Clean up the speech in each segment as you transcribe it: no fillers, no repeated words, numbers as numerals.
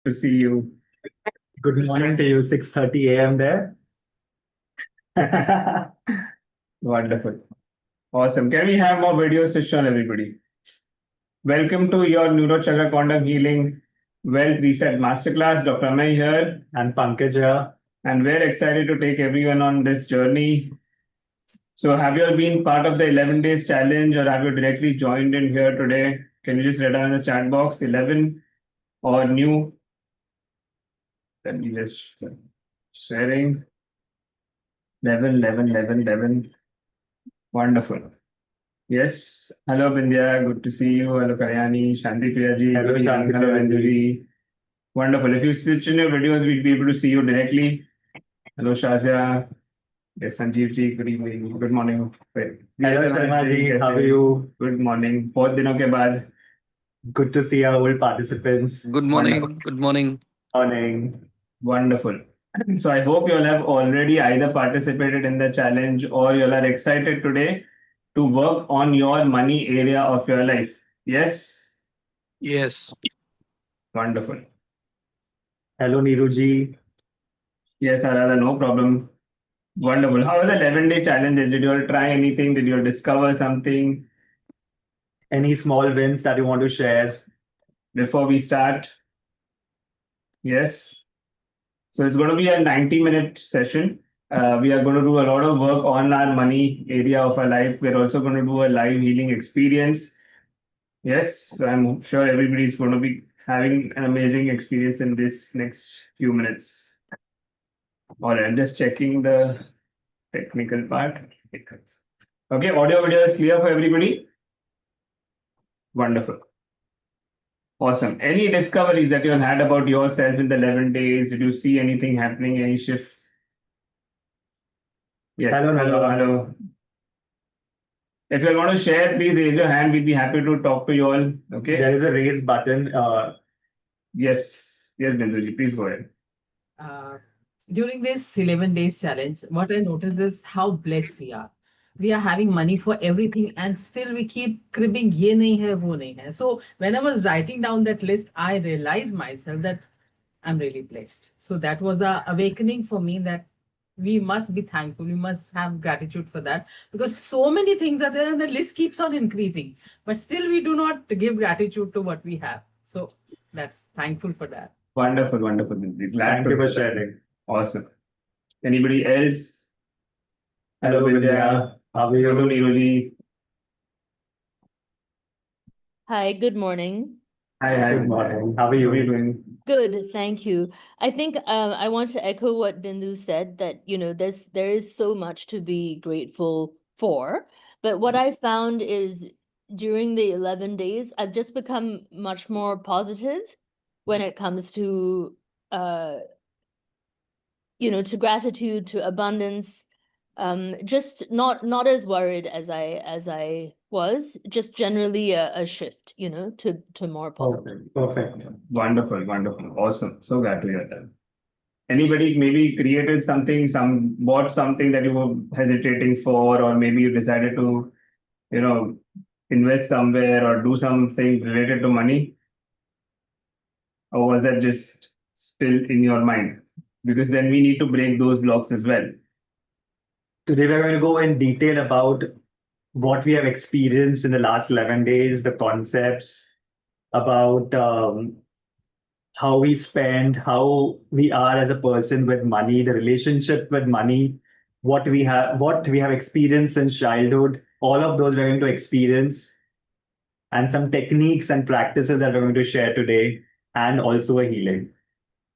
to see you. Good morning to you, 6:30 a.m. there. Wonderful. Awesome. Can we have more videos to show everybody? Welcome to your Neurochakra Quantum Healing Wealth Reset Masterclass. Dr. Amay here. And Pankaj here. And we're excited to take everyone on this journey. So have you all been part of the 11 days challenge or have you directly joined in here today? Can you just write down in the chat box 11 or new? Let me just sharing 11, 11, 11, 11. Wonderful. Yes. Hello, Bindya. Good to see you. Hello, Karyani. Shanti Priyaji. Hello, Shanti Hello, Priyaji. Benduji. Wonderful. If you switch in your videos, we'll be able to see you directly. Hello, Shazia. Yes, Sanjeev ji. Good evening. Good morning. Hello, Sharma ji. How are you? Good morning. बहुत दिनों के बाद. Good to see our old participants. Good morning. Wonderful. Good morning. Morning. Wonderful. So I hope you all have already either participated in the challenge or you all are excited today to work on your money area of your life. Yes? Yes. Wonderful. Hello, Neeru ji. Yes, Arada, no problem. Wonderful. How are the 11-day challenges? Did you all try anything? Did you all discover something Any small wins that you want to share? before we start? Yes. So it's going to be a 90-minute session. We are going to do a lot of work on our money area of our life. We're also going to do a live healing experience. Yes, so I'm sure everybody's going to be having an amazing experience in this next few minutes. All right, I'm just checking the technical part. Okay, audio video is clear for everybody? Wonderful. Awesome. Any discoveries that you had about yourself in the 11 days? Did you see anything happening, any shifts? Yes. Hello. If you want to share, please raise your hand. We'd be happy to talk to you all. Okay. There is a raise button. Yes, Binduji, please go ahead. During this 11 days challenge, what I noticed is how blessed we are. We are having money for everything and still we keep cribbing, ye nahi hai, wo nahi hai. So when I was writing down that list, I realized myself that I'm really blessed. So that was the awakening for me that we must be thankful. We must have gratitude for that because so many things are there and the list keeps on increasing, but still we do not give gratitude to what we have. So that's thankful for that. Wonderful, Binduji. Thank you for sharing. Awesome. Anybody else? Hello, Vidya. How are Hello, you? Neeruli. Hi, good morning. Hi. Good morning. How are How are you you? doing? Good, thank you. I think I want to echo what Bindu said that, there is so much to be grateful for. But what I found is during the 11 days, I've just become much more positive when it comes to, to gratitude, to abundance. Just not as worried as I was, just generally a shift, to more positive. Perfect. Wonderful. Awesome. So glad to hear that. Anybody maybe created something, bought something that you were hesitating for, or maybe you decided to, invest somewhere or do something related to money? Or was that just still in your mind? Because then we need to break those blocks as well. Today we're going to go in detail about what we have experienced in the last 11 days, the concepts about how we spend, how we are as a person with money, the relationship with money, what we have experienced since childhood. All of those we're going to experience, and some techniques and practices that we're going to share today, and also a healing.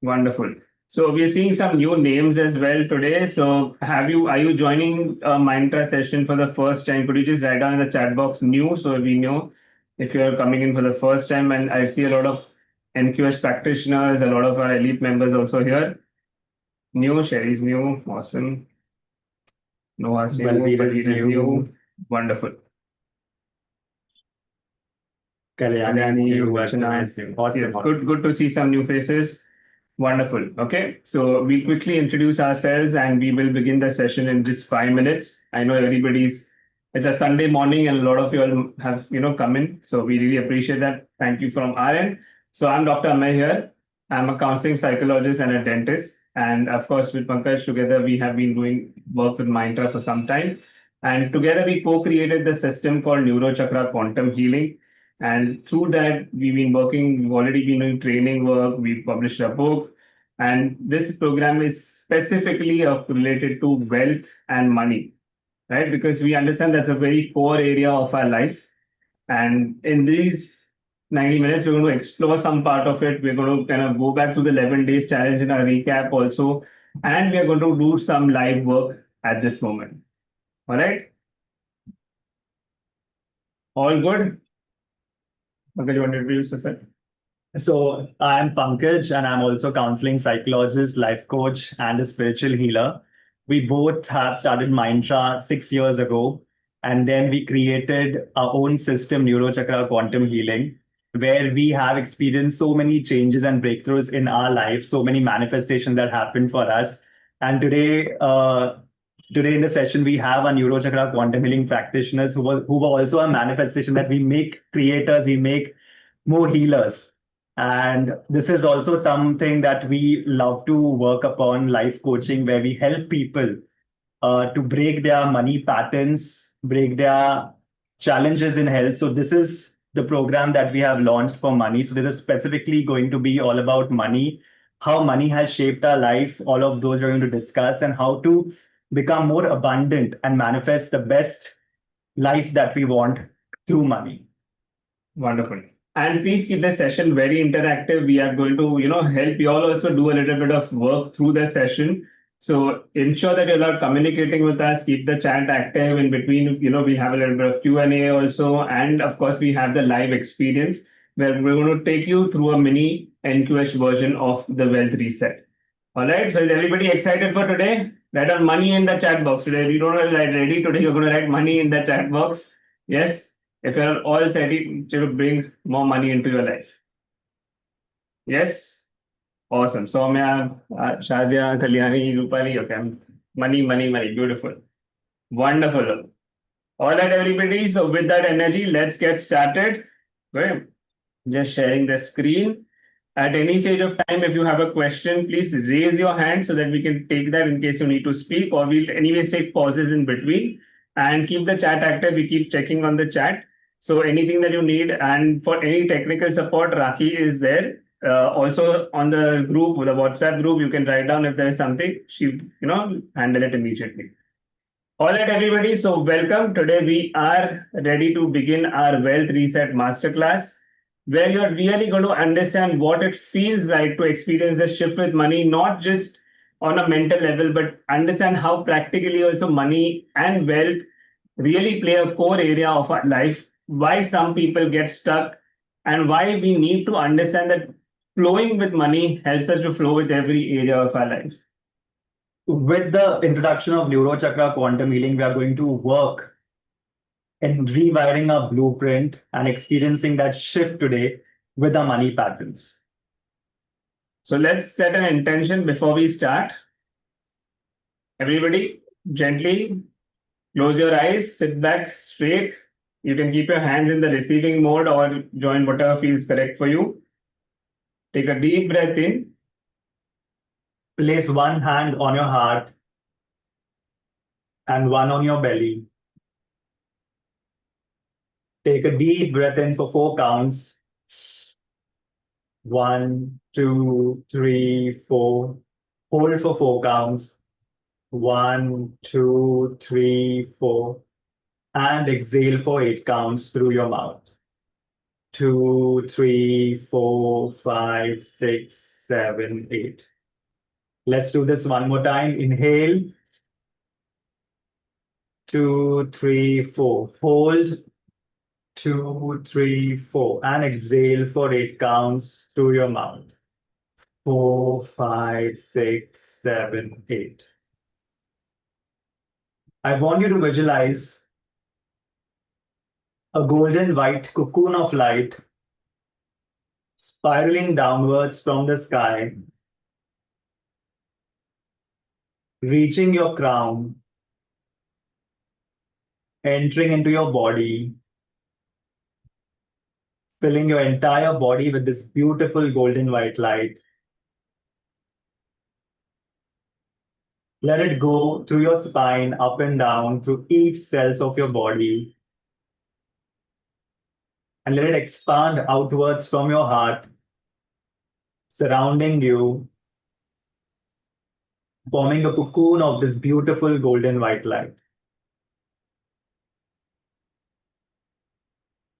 Wonderful. So we're seeing some new names as well today. So are you joining a Mindtra session for the first time? Could you just write down in the chat box new so we know if you're coming in for the first time? And I see a lot of NQS practitioners, a lot of our elite members also here. New, Sherry's new, awesome. Noah's new, Balbir is new. Wonderful. Kalyani, Vachana. is new. Awesome. Yes, good to see some new faces. Wonderful. Okay, so we quickly introduce ourselves and we will begin the session in just 5 minutes. I know it's a Sunday morning and a lot of you all have, come in. So we really appreciate that. Thank you from our end. So I'm Dr. Amay here. I'm a counseling psychologist and a dentist. And of course, with Pankaj together, we have been doing work with Mindra for some time. And together we co-created the system called Neurochakra Quantum Healing. And through that, we've already been doing training work, we've published a book. And this program is specifically related to wealth and money, right? Because we understand that's a very core area of our life. And in these 90 minutes, we're going to explore some part of it. We're going to kind of go back to the 11 days challenge in our recap also. And we are going to do some live work at this moment. All right. All good. Okay, you want to introduce yourself? So I'm Pankaj, and I'm also counseling psychologist, life coach, and a spiritual healer. We both have started Mindra 6 years ago, and then we created our own system, Neurochakra Quantum Healing, where we have experienced so many changes and breakthroughs in our life, so many manifestations that happened for us. And today in the session, we have our Neurochakra Quantum Healing practitioners who were also a manifestation that we make creators, we make more healers. And this is also something that we love to work upon, life coaching, where we help people to break their money patterns, break their challenges in health. So this is the program that we have launched for money. So this is specifically going to be all about money, how money has shaped our life, all of those we're going to discuss, and how to become more abundant and manifest the best life that we want through money. Wonderful. And please keep the session very interactive. We are going to, help you all also do a little bit of work through the session. So ensure that you're not communicating with us. Keep the chat active in between. We have a little bit of Q&A also. And of course, we have the live experience where we're going to take you through a mini NQS version of the Wealth Reset. All right. So is everybody excited for today? Write down money in the chat box today. If you don't write ready today, you're going to write money in the chat box. Yes. If you're all ready to bring more money into your life. Yes. Awesome. So, Shazia, Kalyani, Rupali, okay. Money, money, money. Beautiful. Wonderful. All right, everybody. So, with that energy, let's get started. Okay. Just sharing the screen. At any stage of time, if you have a question, please raise your hand so that we can take that in case you need to speak, or we'll anyways take pauses in between and keep the chat active. We keep checking on the chat. So anything that you need, and for any technical support, Rakhi is there. Also on the group, the WhatsApp group, you can write down if there is something. She, handle it immediately. All right, everybody. So welcome. Today we are ready to begin our Wealth Reset Masterclass, where you're really going to understand what it feels like to experience the shift with money, not just on a mental level, but understand how practically also money and wealth really play a core area of our life, why some people get stuck, and why we need to understand that flowing with money helps us to flow with every area of our life. With the introduction of Neurochakra Quantum Healing, we are going to work in rewiring our blueprint and experiencing that shift today with our money patterns. So let's set an intention before we start. Everybody, gently close your eyes, sit back straight. You can keep your hands in the receiving mode or join whatever feels correct for you. Take a deep breath in. Place one hand on your heart and one on your belly. Take a deep breath in for 4 counts. 1, 2, 3, 4. Hold for 4 counts. 1, 2, 3, 4. And exhale for 8 counts through your mouth. 2, 3, 4, 5, 6, 7, 8. Let's do this one more time. Inhale. 2, 3, 4. Hold. 2, 3, 4. And exhale for 8 counts through your mouth. 4, 5, 6, 7, 8. I want you to visualize a golden white cocoon of light spiraling downwards from the sky, reaching your crown, entering into your body, filling your entire body with this beautiful golden white light, Let it go through your spine, up and down, through each cells of your body. And let it expand outwards from your heart, surrounding you, forming a cocoon of this beautiful golden white light.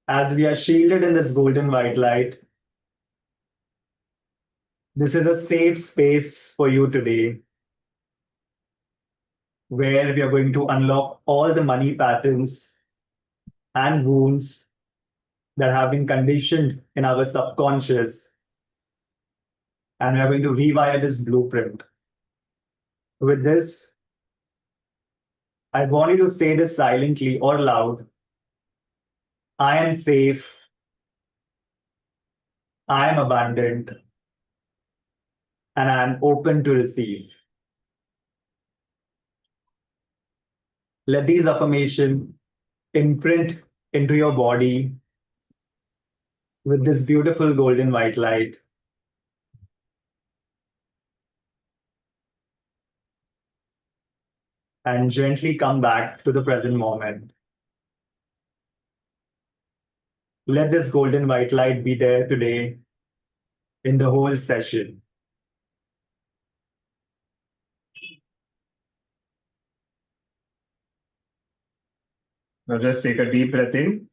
As we are shielded in this golden white light, this is a safe space for you today, where we are going to unlock all the money patterns and wounds that have been conditioned in our subconscious. And we are going to rewire this blueprint. With this, I want you to say this silently or loud. I am safe. I am abundant. And I am open to receive. Let these affirmations imprint into your body with this beautiful golden white light. And gently come back to the present moment. Let this golden white light be there today in the whole session. Now just take a deep breath in.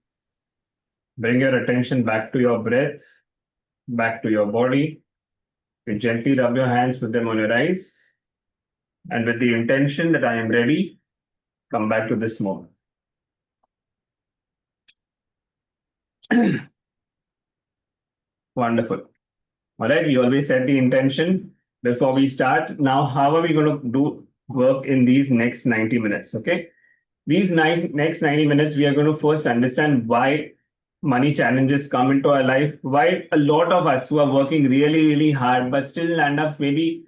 Bring your attention back to your breath, back to your body. You gently rub your hands, put them on your eyes. And with the intention that I am ready, come back to this moment. Wonderful. All right, we always set the intention before we start. Now, how are we going to do work in these next 90 minutes? Okay. These next 90 minutes, we are going to first understand why money challenges come into our life, why a lot of us who are working really, really hard, but still end up maybe,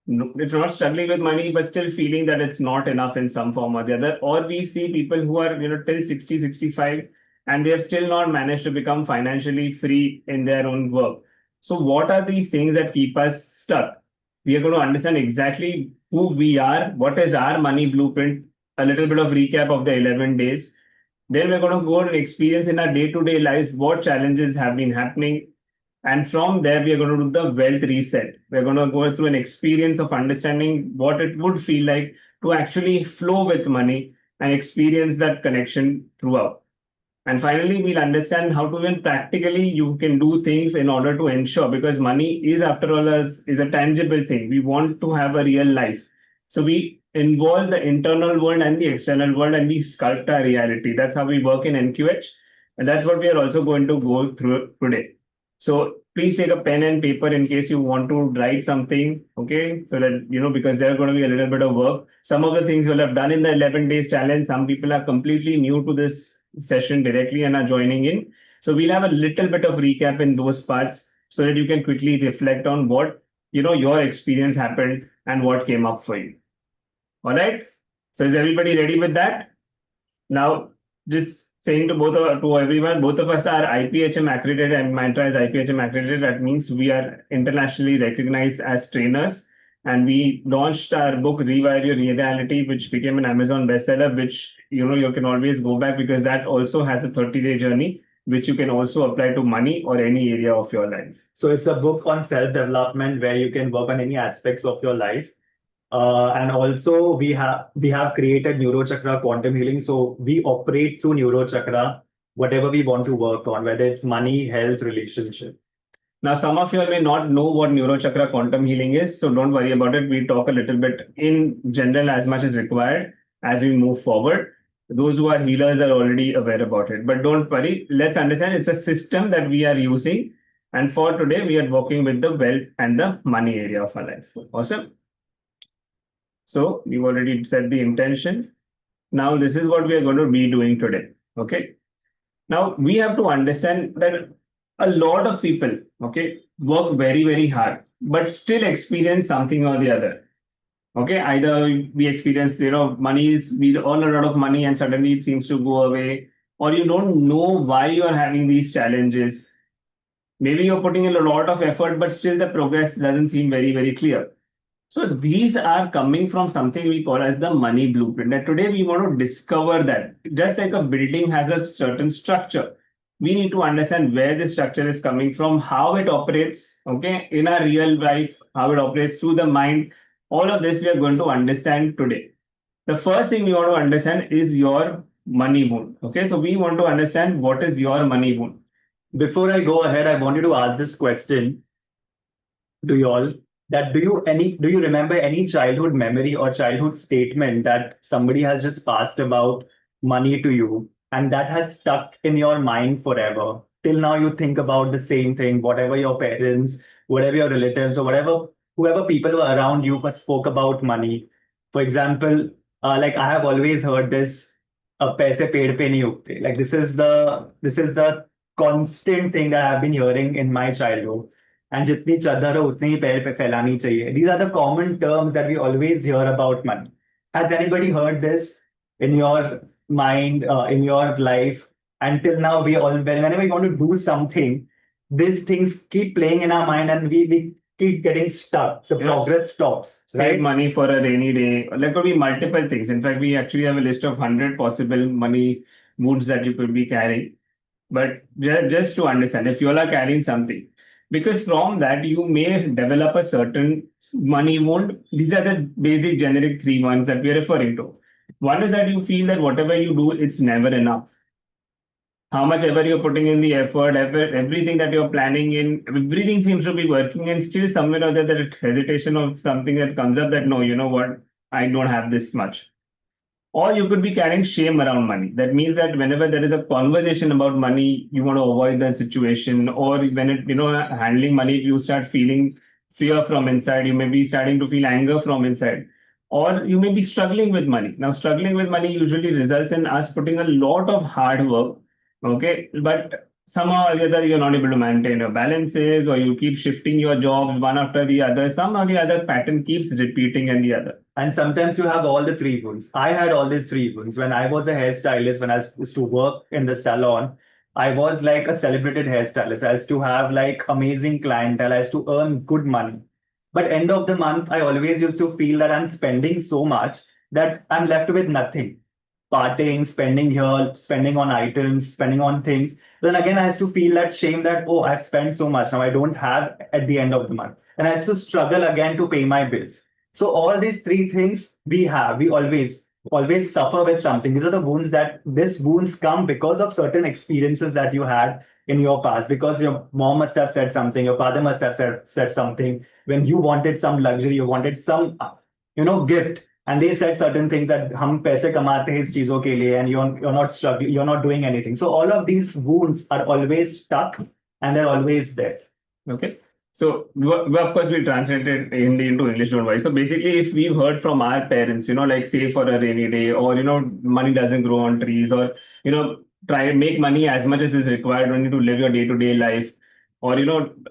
if not struggling with money, but still feeling that it's not enough in some form or the other. Or we see people who are, till 60, 65, and they have still not managed to become financially free in their own work. So what are these things that keep us stuck? We are going to understand exactly who we are, what is our money blueprint, a little bit of recap of the 11 days. Then we're going to go and experience in our day-to-day lives what challenges have been happening. And from there, we are going to do the wealth reset. We're going to go through an experience of understanding what it would feel like to actually flow with money and experience that connection throughout. And finally, we'll understand how to even practically you can do things in order to ensure, because money is, after all, is a tangible thing. We want to have a real life. So we involve the internal world and the external world, and we sculpt our reality. That's how we work in NQH. And that's what we are also going to go through today. So please take a pen and paper in case you want to write something, okay? So that, because there's going to be a little bit of work. Some of the things you'll have done in the 11 days challenge. Some people are completely new to this session directly and are joining in. So we'll have a little bit of recap in those parts so that you can quickly reflect on what, your experience happened and what came up for you. All right. So is everybody ready with that? Now, just saying to everyone, both of us are IPHM accredited, and Mantra is IPHM accredited. That means we are internationally recognized as trainers. And we launched our book, Rewire Your Reality, which became an Amazon bestseller, which, you can always go back, because that also has a 30-day journey, which you can also apply to money or any area of your life. So it's a book on self-development where you can work on any aspects of your life. And also we have created Neurochakra Quantum Healing. So we operate through Neurochakra, whatever we want to work on, whether it's money, health, relationship. Now, some of you may not know what Neurochakra Quantum Healing is, so don't worry about it. We talk a little bit in general as much as required as we move forward. Those who are healers are already aware about it, but don't worry. Let's understand it's a system that we are using. And for today, we are working with the wealth and the money area of our life. Awesome. So we've already set the intention. Now, this is what we are going to be doing today. Okay. Now, we have to understand that a lot of people, okay, work very, very hard, but still experience something or the other. Okay, either we experience, we earn a lot of money and suddenly it seems to go away, or you don't know why you are having these challenges. Maybe you're putting in a lot of effort, but still the progress doesn't seem very, very clear. So these are coming from something we call as the money blueprint. That today we want to discover that just like a building has a certain structure, we need to understand where this structure is coming from, how it operates, okay, in our real life, how it operates through the mind. All of this we are going to understand today. The first thing we want to understand is your money wound. Okay, so we want to understand what is your money wound. Before I go ahead, I wanted to ask this question to you all, that do you remember any childhood memory or childhood statement that somebody has just passed about money to you and that has stuck in your mind forever? Till now you think about the same thing, whatever your parents, whatever your relatives, or whatever whoever people were around you spoke about money. For example, like I have always heard this, paise ped pe nahi ugte. Like this is the constant thing that I've been hearing in my childhood. And जितनी चादर हो उतनी ही पैर पे फैलानी चाहिए. These are the common terms that we always hear about money. Has anybody heard this in your mind, in your life? Until now, whenever we want to do something, these things keep playing in our mind and we keep getting stuck. The Yes. progress stops, Save right? money for a rainy day. There could be multiple things. In fact, we actually have a list of 100 possible money moods that you could be carrying. But just to understand, if you all are carrying something, because from that you may develop a certain money wound. These are the basic generic three ones that we are referring to. One is that you feel that whatever you do, it's never enough. How much ever you're putting in the effort, everything that you're planning in, everything seems to be working, and still somewhere or the other, that hesitation of something that comes up that no, you know what, I don't have this much. Or you could be carrying shame around money. That means that whenever there is a conversation about money, you want to avoid the situation. Or when handling money, you start feeling fear from inside. You may be starting to feel anger from inside. Or you may be struggling with money. Now, struggling with money usually results in us putting a lot of hard work. Okay. But somehow or the other, you're not able to maintain your balances, or you keep shifting your jobs one after the other. Some or the other pattern keeps repeating in the other. And sometimes you have all the three wounds. I had all these three wounds. When I was a hairstylist, when I used to work in the salon, I was like a celebrated hairstylist. I used to have like amazing clientele. I used to earn good money. But end of the month, I always used to feel that I'm spending so much that I'm left with nothing. Parting, spending here, spending on items, spending on things. Then again, I used to feel that shame that, oh, I've spent so much. Now I don't have at the end of the month. And I used to struggle again to pay my bills. So all these three things we always suffer with something. These are the wounds these wounds come because of certain experiences that you had in your past, because your mom must have said something, your father must have said something when you wanted some luxury, you wanted some, gift. And they said certain things that हम पैसे कमाते हैं इस चीजों के लिए, and you're not struggling, you're not doing anything. So all of these wounds are always stuck and they're always there. Okay. So, of course, we translated Hindi into English, don't worry. So, basically, if we've heard from our parents, like save for a rainy day, or, money doesn't grow on trees, or, try and make money as much as is required only to live your day to day life, or,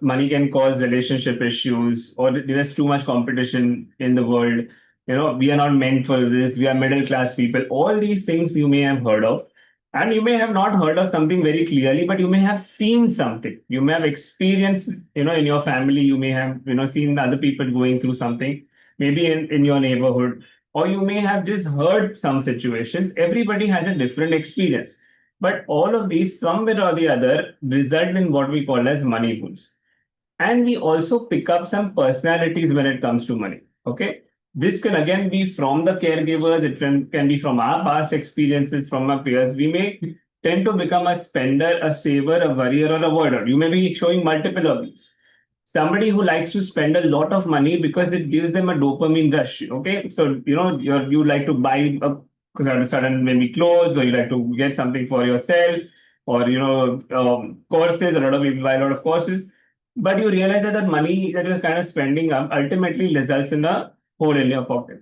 money can cause relationship issues, or there's too much competition in the world. We are not meant for this, we are middle class people. All these things you may have heard of. And you may have not heard of something very clearly, but you may have seen something. You may have experienced, in your family, you may have, seen other people going through something, maybe in your neighborhood, or you may have just heard some situations. Everybody has a different experience. But all of these, somewhere or the other, result in what we call as money wounds. And we also pick up some personalities when it comes to money. Okay. This can again be from the caregivers, it can be from our past experiences, from our peers. We may tend to become a spender, a saver, a worrier, or a avoider. You may be showing multiple of these. Somebody who likes to spend a lot of money because it gives them a dopamine rush. Okay, so you like to buy sudden maybe clothes, or you like to get something for yourself, or courses. A lot of people buy a lot of courses, but you realize that money that you're kind of spending up ultimately results in a hole in your pocket.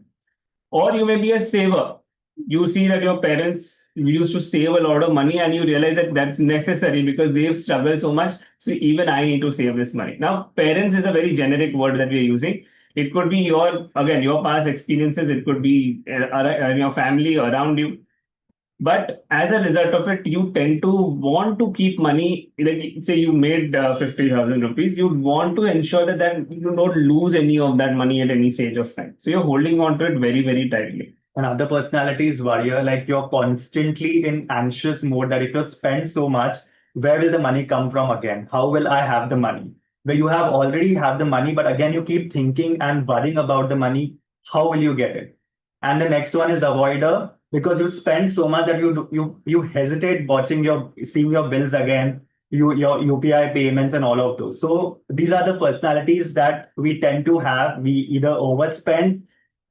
Or you may be a saver. You see that your parents used to save a lot of money, and you realize that that's necessary because they've struggled so much. So even I need to save this money. Now, parents is a very generic word that we're using. It could be your past experiences. It could be your family around you. But as a result of it, you tend to want to keep money. Like say you made 50,000 rupees, you want to ensure that you don't lose any of that money at any stage of time. So you're holding on to it very, very tightly. And other personalities warrior, like you're constantly in anxious mode that if you spend so much, where will the money come from again? How will I have the money? Where you have already have the money, but again you keep thinking and worrying about the money. How will you get it? And the next one is avoider, because you spend so much that you hesitate watching seeing your bills again, your UPI payments and all of those. So these are the personalities that we tend to have. We either overspend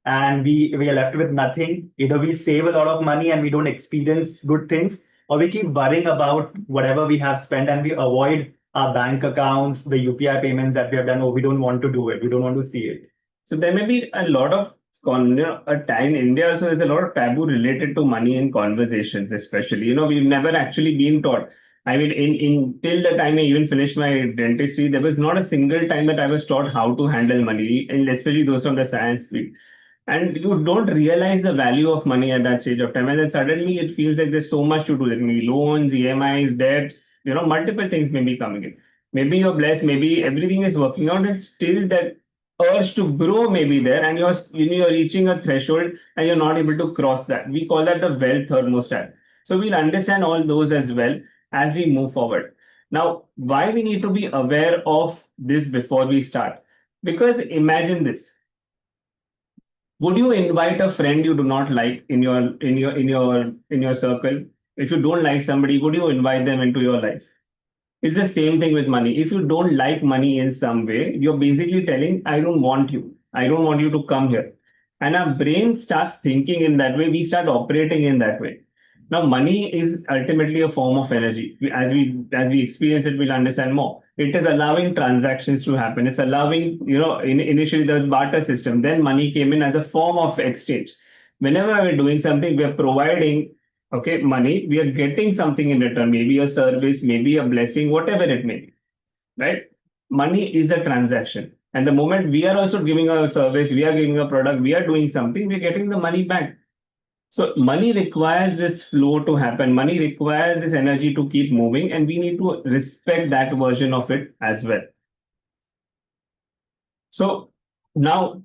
and we are left with nothing. Either we save a lot of money and we don't experience good things, or we keep worrying about whatever we have spent and we avoid our bank accounts, the UPI payments that we have done, or we don't want to do it. We don't want to see it. So there may be a lot of a time in India also there's a lot of taboo related to money in conversations, especially. We've never actually been taught. I mean, in till the time I even finished my dentistry, there was not a single time that I was taught how to handle money, and especially those from the science field. And you don't realize the value of money at that stage of time. And then suddenly it feels like there's so much to do. There may be loans, EMIs, debts, multiple things may be coming in. Maybe you're blessed, maybe everything is working out, and still that urge to grow may be there, and you're reaching a threshold and you're not able to cross that. We call that the wealth thermostat. So we'll understand all those as well as we move forward. Now, why we need to be aware of this before we start? Because imagine this. Would you invite a friend you do not like in your circle? If you don't like somebody, would you invite them into your life? It's the same thing with money. If you don't like money in some way, you're basically telling, I don't want you. I don't want you to come here. And our brain starts thinking in that way. We start operating in that way. Now, money is ultimately a form of energy. As we experience it, we'll understand more. It is allowing transactions to happen. It's allowing, initially there was barter system. Then money came in as a form of exchange. Whenever we're doing something, we're providing money, we are getting something in return, maybe a service, maybe a blessing, whatever it may be, right? Money is a transaction. And the moment we are also giving a service, we are giving a product, we are doing something, we're getting the money back. So money requires this flow to happen. Money requires this energy to keep moving, and we need to respect that version of it as well. So now,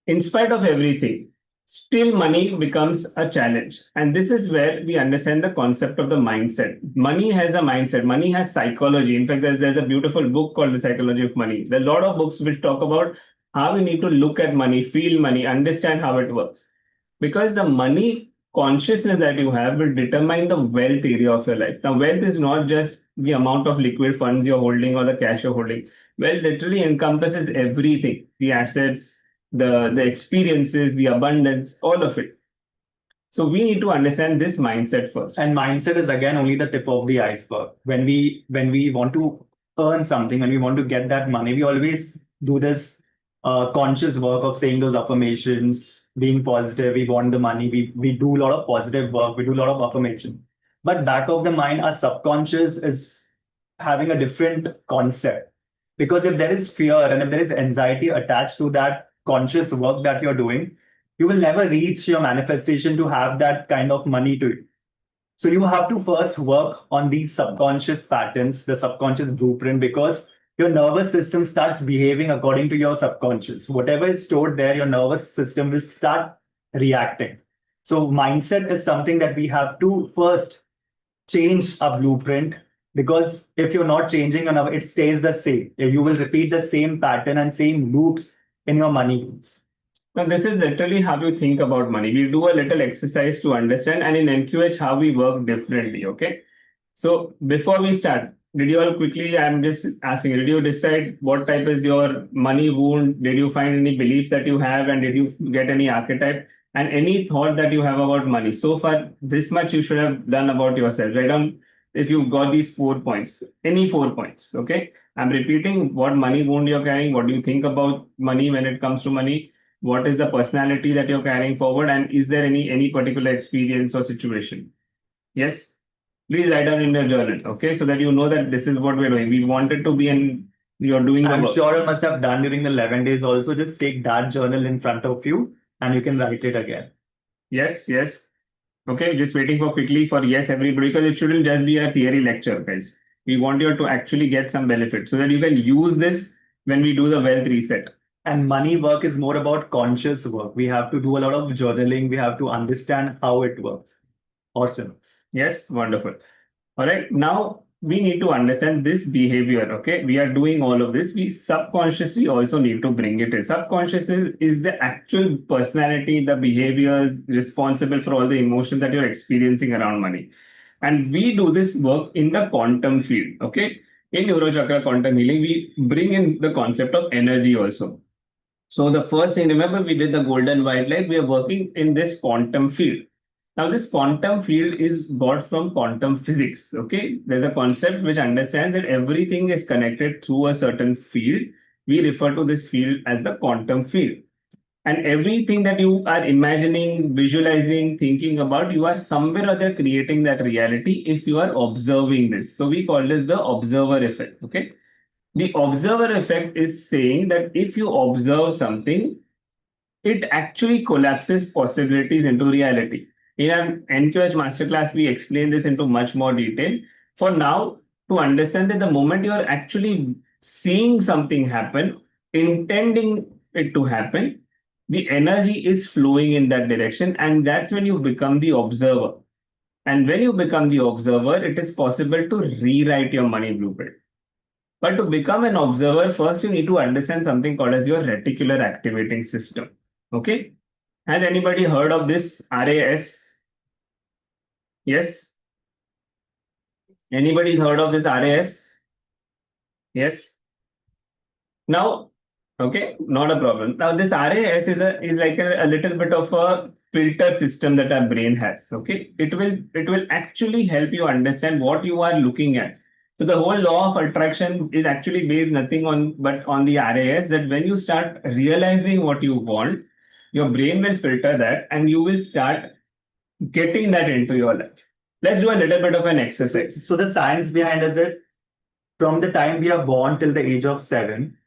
in spite of everything, still money becomes a challenge. And this is where we understand the concept of the mindset. Money has a mindset, money has psychology. In fact, there's a beautiful book called The Psychology of Money. There are a lot of books which talk about how we need to look at money, feel money, understand how it works. Because the money consciousness that you have will determine the wealth area of your life. Now, wealth is not just the amount of liquid funds you're holding or the cash you're holding. Wealth literally encompasses everything, the assets, the experiences, the abundance, all of it. So we need to understand this mindset first. And mindset is again only the tip of the iceberg. When we want to earn something, when we want to get that money, we always do this conscious work of saying those affirmations, being positive. We want the money. We do a lot of positive work. We do a lot of affirmation. But back of the mind, our subconscious is having a different concept. Because if there is fear and if there is anxiety attached to that conscious work that you're doing, you will never reach your manifestation to have that kind of money to it. So you have to first work on these subconscious patterns, the subconscious blueprint, because your nervous system starts behaving according to your subconscious. Whatever is stored there, your nervous system will start reacting. So mindset is something that we have to first change a blueprint, because if you're not changing enough, it stays the same. You will repeat the same pattern and same loops in your money goals. Now, this is literally how you think about money. We do a little exercise to understand, and in NQH, how we work differently. Okay. So before we start, did you all quickly, I'm just asking, did you decide what type is your money wound? Did you find any belief that you have, and did you get any archetype and any thought that you have about money? So far, this much you should have done about yourself. Write down if you've got these 4 points, any 4 points. Okay. I'm repeating what money wound you're carrying. What do you think about money when it comes to money? What is the personality that you're carrying forward? And is there any particular experience or situation? Yes? Please write down in your journal, okay? So that you know that this is what we're doing. We wanted to be in, you're doing the I'm work. sure you must have done during the 11 days also. Just take that journal in front of you and you can write it again. Yes, yes. Okay, just waiting for quickly for yes, everybody, because it shouldn't just be a theory lecture, guys. We want you to actually get some benefit so that you can use this when we do the wealth reset. And money work is more about conscious work. We have to do a lot of journaling. We have to understand how it works. Awesome. Yes, wonderful. All right, now we need to understand this behavior. Okay, we are doing all of this. We subconsciously also need to bring it in. Subconscious is the actual personality, the behaviors responsible for all the emotions that you're experiencing around money. And we do this work in the quantum field. Okay, in Neurochakra quantum healing, we bring in the concept of energy also. So the first thing, remember, we did the golden white light. We are working in this quantum field. Now, this quantum field is got from quantum physics. Okay, there's a concept which understands that everything is connected through a certain field. We refer to this field as the quantum field. And everything that you are imagining, visualizing, thinking about, you are somewhere or other creating that reality if you are observing this. So we call this the observer effect. Okay. The observer effect is saying that if you observe something, it actually collapses possibilities into reality. In our NQH masterclass, we explain this into much more detail. For now, to understand that the moment you are actually seeing something happen, intending it to happen, the energy is flowing in that direction, and that's when you become the observer. And when you become the observer, it is possible to rewrite your money blueprint. But to become an observer, first you need to understand something called as your reticular activating system. Okay. Has anybody heard of this RAS? Yes. Anybody's heard of this RAS? Yes. Now, okay, not a problem. Now, this RAS is like a little bit of a filter system that our brain has. Okay, it will actually help you understand what you are looking at. So the whole law of attraction is actually based nothing on but on the RAS, that when you start realizing what you want, your brain will filter that and you will start getting that into your life. Let's do a little bit of an exercise. So the science behind it, from the time we are born till the age of 7,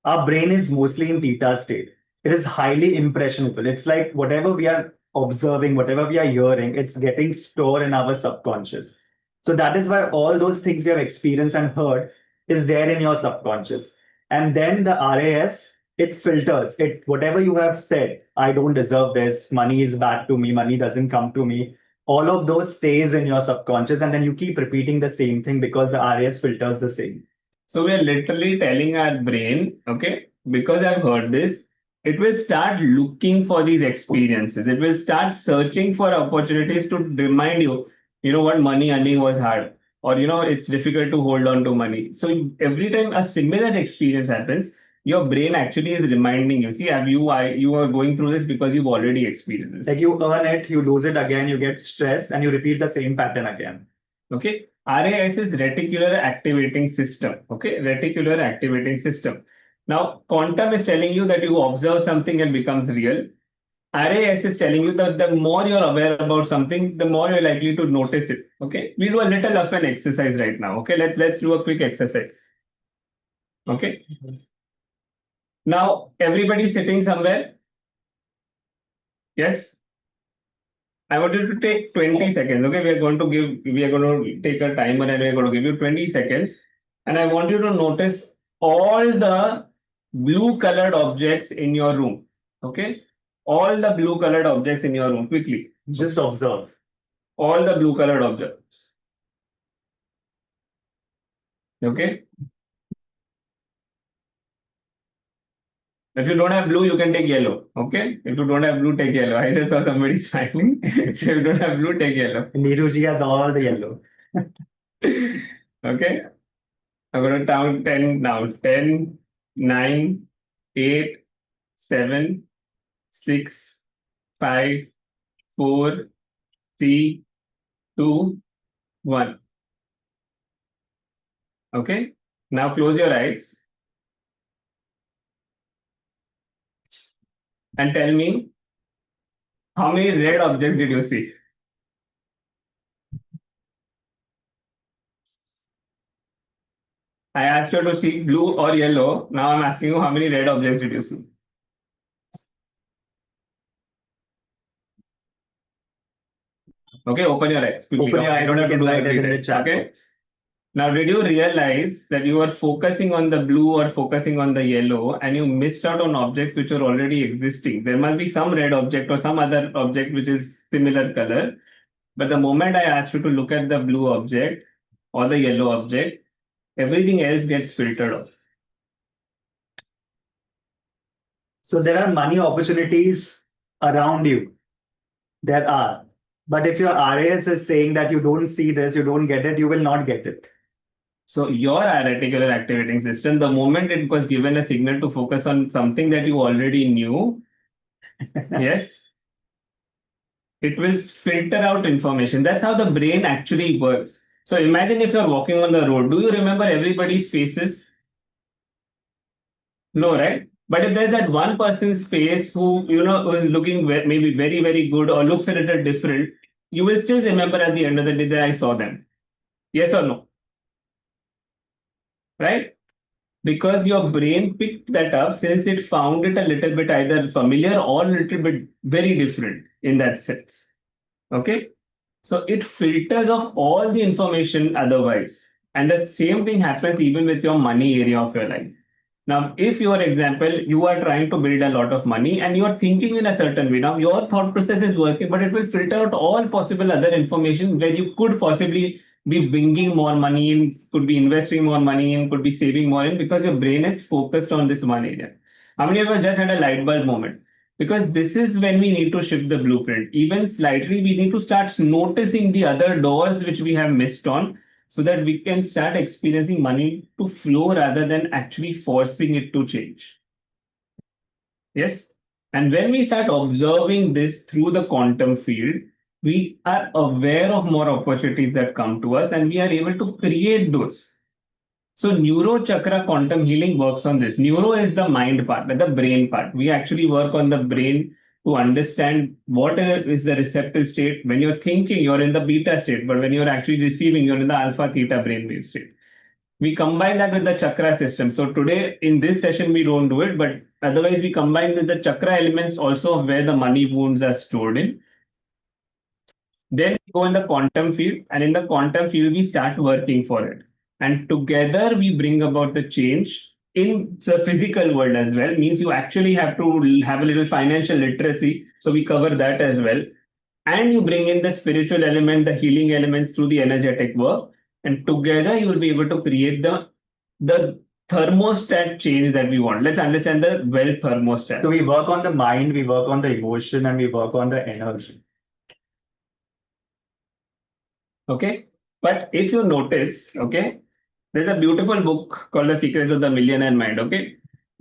our brain is mostly in theta state. It is highly impressionable. It's like whatever we are observing, whatever we are hearing, it's getting stored in our subconscious. So that is why all those things we have experienced and heard is there in your subconscious. And then the RAS, it filters it. Whatever you have said, I don't deserve this, money is bad to me, money doesn't come to me. All of those stays in your subconscious, and then you keep repeating the same thing because the RAS filters the same. So we are literally telling our brain, okay, because I've heard this, it will start looking for these experiences. It will start searching for opportunities to remind you, you know what, money earning was hard, or you know, it's difficult to hold on to money. So every time a similar experience happens, your brain actually is reminding you. See, you are going through this because you've already experienced this. Like you earn it, you lose it again, you get stressed, and you repeat the same pattern again. Okay. RAS is reticular activating system. Okay. Reticular activating system. Now, quantum is telling you that you observe something and becomes real. RAS is telling you that the more you're aware about something, the more you're likely to notice it. Okay. We'll do a little of an exercise right now. Okay. Let's do a quick exercise. Okay. Now, everybody sitting somewhere. Yes. I want you to take 20 seconds. Okay, we are going to take a timer and we are going to give you 20 seconds. And I want you to notice all the blue colored objects in your room. Okay, all the blue colored objects in your room quickly. Just observe. All the blue colored objects. Okay. If you don't have blue, you can take yellow. Okay. If you don't have blue, take yellow. I just saw somebody smiling. So if you don't have blue, take yellow. Neeruji has all the yellow. Okay. I'm going to count 10 now. 10, 9, 8, 7, 6, 5, 4, 3, 2, 1. Okay. Now close your eyes. And tell me, how many red objects did you see? I asked you to see blue or yellow. Now I'm asking you, how many red objects did you see? Okay, open your eyes. Quickly. Open your eyes, You don't have to do write it every in the day. chat Okay. box. Now, did you realize that you were focusing on the blue or focusing on the yellow and you missed out on objects which are already existing? There must be some red object or some other object which is similar color. But the moment I asked you to look at the blue object or the yellow object, everything else gets filtered off. So there are money opportunities around you. There are. But if your RAS is saying that you don't see this, you don't get it, you will not get it. So your reticular activating system, the moment it was given a signal to focus on something that you already knew, yes, it will filter out information. That's how the brain actually works. So imagine if you're walking on the road. Do you remember everybody's faces? No, right? But if there's that one person's face who, who is looking maybe very, very good or looks a little different, you will still remember at the end of the day that I saw them. Yes or no? Right? Because your brain picked that up since it found it a little bit either familiar or a little bit very different in that sense. Okay. So it filters off all the information otherwise. And the same thing happens even with your money area of your life. Now, if for example, you are trying to build a lot of money and you are thinking in a certain way, now your thought process is working, but it will filter out all possible other information where you could possibly be bringing more money in, could be investing more money in, could be saving more in, because your brain is focused on this one area. How many of us just had a light bulb moment? Because this is when we need to shift the blueprint. Even slightly, we need to start noticing the other doors which we have missed on, so that we can start experiencing money to flow rather than actually forcing it to change. Yes. And when we start observing this through the quantum field, we are aware of more opportunities that come to us and we are able to create those. So neuro chakra quantum healing works on this. Neuro is the mind part, the brain part. We actually work on the brain to understand what is the receptive state. When you're thinking, you're in the beta state, but when you're actually receiving, you're in the alpha theta brainwave state. We combine that with the chakra system. So today in this session, we don't do it, but otherwise we combine with the chakra elements also of where the money wounds are stored in. Then we go in the quantum field, and in the quantum field, we start working for it. And together we bring about the change in the physical world as well. Means you actually have to have a little financial literacy. So we cover that as well. And you bring in the spiritual element, the healing elements through the energetic work. And together you will be able to create the thermostat change that we want. Let's understand the wealth thermostat. So we work on the mind, we work on the emotion, and we work on the energy. Okay. But if you notice, okay, there's a beautiful book called The Secrets of the Millionaire Mind. Okay.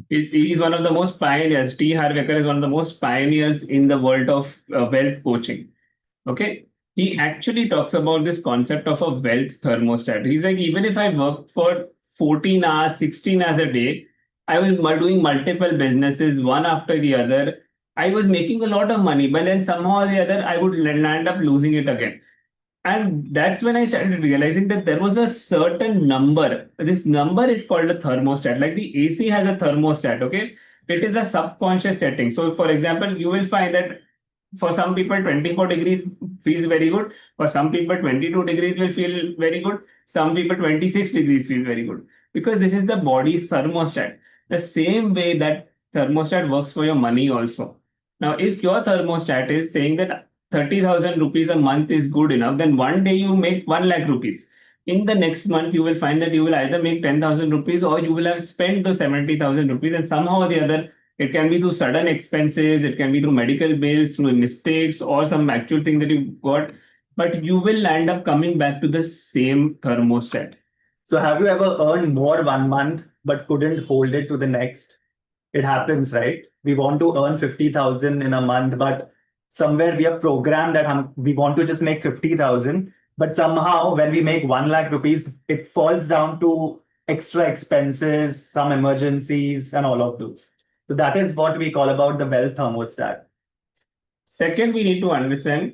He's one of the most pioneers. T. Harv Eker is one of the most pioneers in the world of wealth coaching. Okay. He actually talks about this concept of a wealth thermostat. He's like, even if I work for 14 hours, 16 hours a day, I was doing multiple businesses, one after the other. I was making a lot of money, but then somehow or the other, I would land up losing it again. And that's when I started realizing that there was a certain number. This number is called a thermostat. Like the AC has a thermostat, okay? It is a subconscious setting. So, for example, you will find that for some people, 24 degrees feels very good. For some people, 22 degrees will feel very good. Some people, 26 degrees feel very good. Because this is the body's thermostat. The same way that thermostat works for your money also. Now, if your thermostat is saying that 30,000 rupees a month is good enough, then one day you make 1 lakh rupees. In the next month, you will find that you will either make 10,000 rupees or you will have spent the 70,000 rupees, and somehow or the other, it can be through sudden expenses, it can be through medical bills, through mistakes, or some actual thing that you got, but you will end up coming back to the same thermostat. So have you ever earned more 1 month but couldn't hold it to the next? It happens, right? We want to earn 50,000 in a month, but somewhere we are programmed that we want to just make 50,000. But somehow when we make 1 lakh rupees, it falls down to extra expenses, some emergencies, and all of those. So that is what we call about the wealth thermostat. Second, we need to understand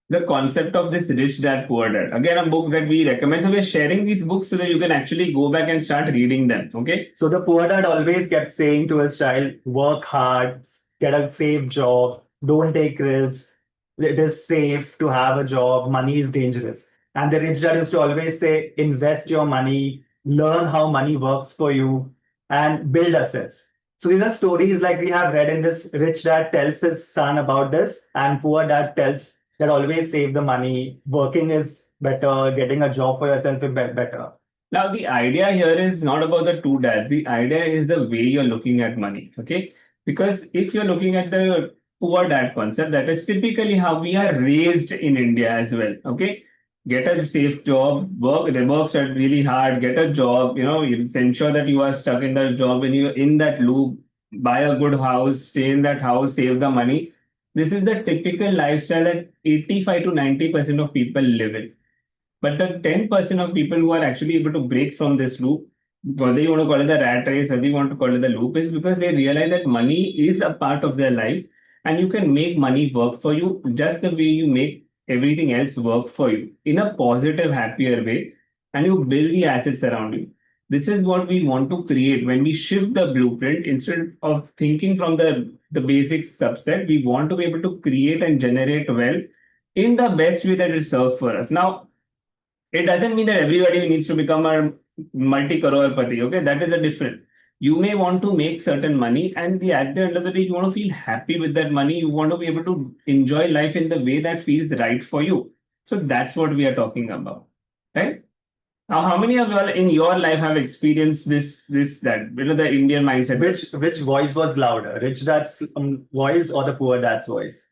the concept of this rich dad, poor dad. Again, a book that we recommend. So we're sharing these books so that you can actually go back and start reading them. Okay. So the poor dad always kept saying to his child, work hard, get a safe job, don't take risks. it is safe to have a job, money is dangerous. And the rich dad used to always say, invest your money, learn how money works for you, and build assets. So these are stories like we have read in this. Rich dad tells his son about this, and poor dad tells that always save the money, working is better, getting a job for yourself is better. Now, the idea here is not about the two dads. The idea is the way you're looking at money. Okay. Because if you're looking at the poor dad concept, that is typically how we are raised in India as well. Okay. Get a safe job, work really hard, get a job, you ensure that you are stuck in that job when you're in that loop, buy a good house, stay in that house, save the money. This is the typical lifestyle that 85 to 90% of people live in. But the 10% of people who are actually able to break from this loop, whether you want to call it the rat race, whether you want to call it the loop, is because they realize that money is a part of their life and you can make money work for you just the way you make everything else work for you in a positive, happier way, and you build the assets around you. This is what we want to create when we shift the blueprint. Instead of thinking from the basic subset, we want to be able to create and generate wealth in the best way that it serves for us. Now, it doesn't mean that everybody needs to become a multi-crore pati. Okay, that is a different. You may want to make certain money, and at the end of the day, you want to feel happy with that money. You want to be able to enjoy life in the way that feels right for you. So that's what we are talking about, right? Now, how many of you all in your life have experienced that? The Indian mindset. Which voice was louder, rich dad's voice or the poor dad's voice?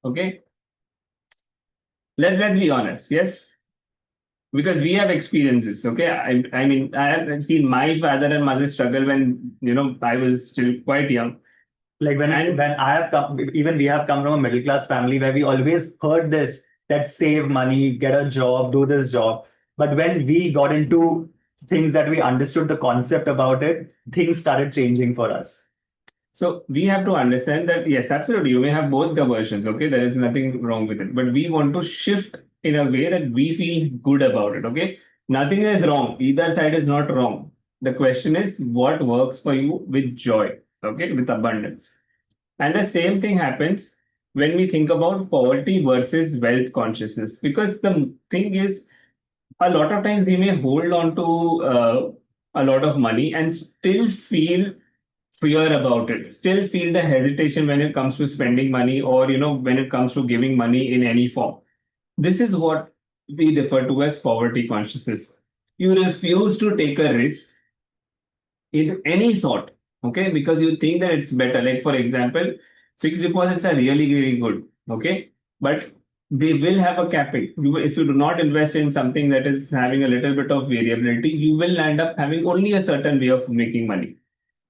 Okay. Let's be honest. Yes, because we have experiences. Okay, I mean, I have seen my father and mother struggle when I was still quite young. Like when I have come, even we have come from a middle class family where we always heard this, that save money, get a job, do this job. But when we got into things that we understood the concept about it, things started changing for us. So we have to understand that, yes, absolutely, you may have both the versions. Okay, there is nothing wrong with it, but we want to shift in a way that we feel good about it. Okay, nothing is wrong. Either side is not wrong. The question is what works for you with joy. Okay, with abundance. And the same thing happens when we think about poverty versus wealth consciousness, because the thing is, a lot of times we may hold on to a lot of money and still feel fear about it, still feel the hesitation when it comes to spending money, or when it comes to giving money in any form. This is what we refer to as poverty consciousness. You refuse to take a risk in any sort, okay, because you think that it's better. Like, for example, fixed deposits are really, really good, okay, but they will have a capping. If you do not invest in something that is having a little bit of variability, you will end up having only a certain way of making money,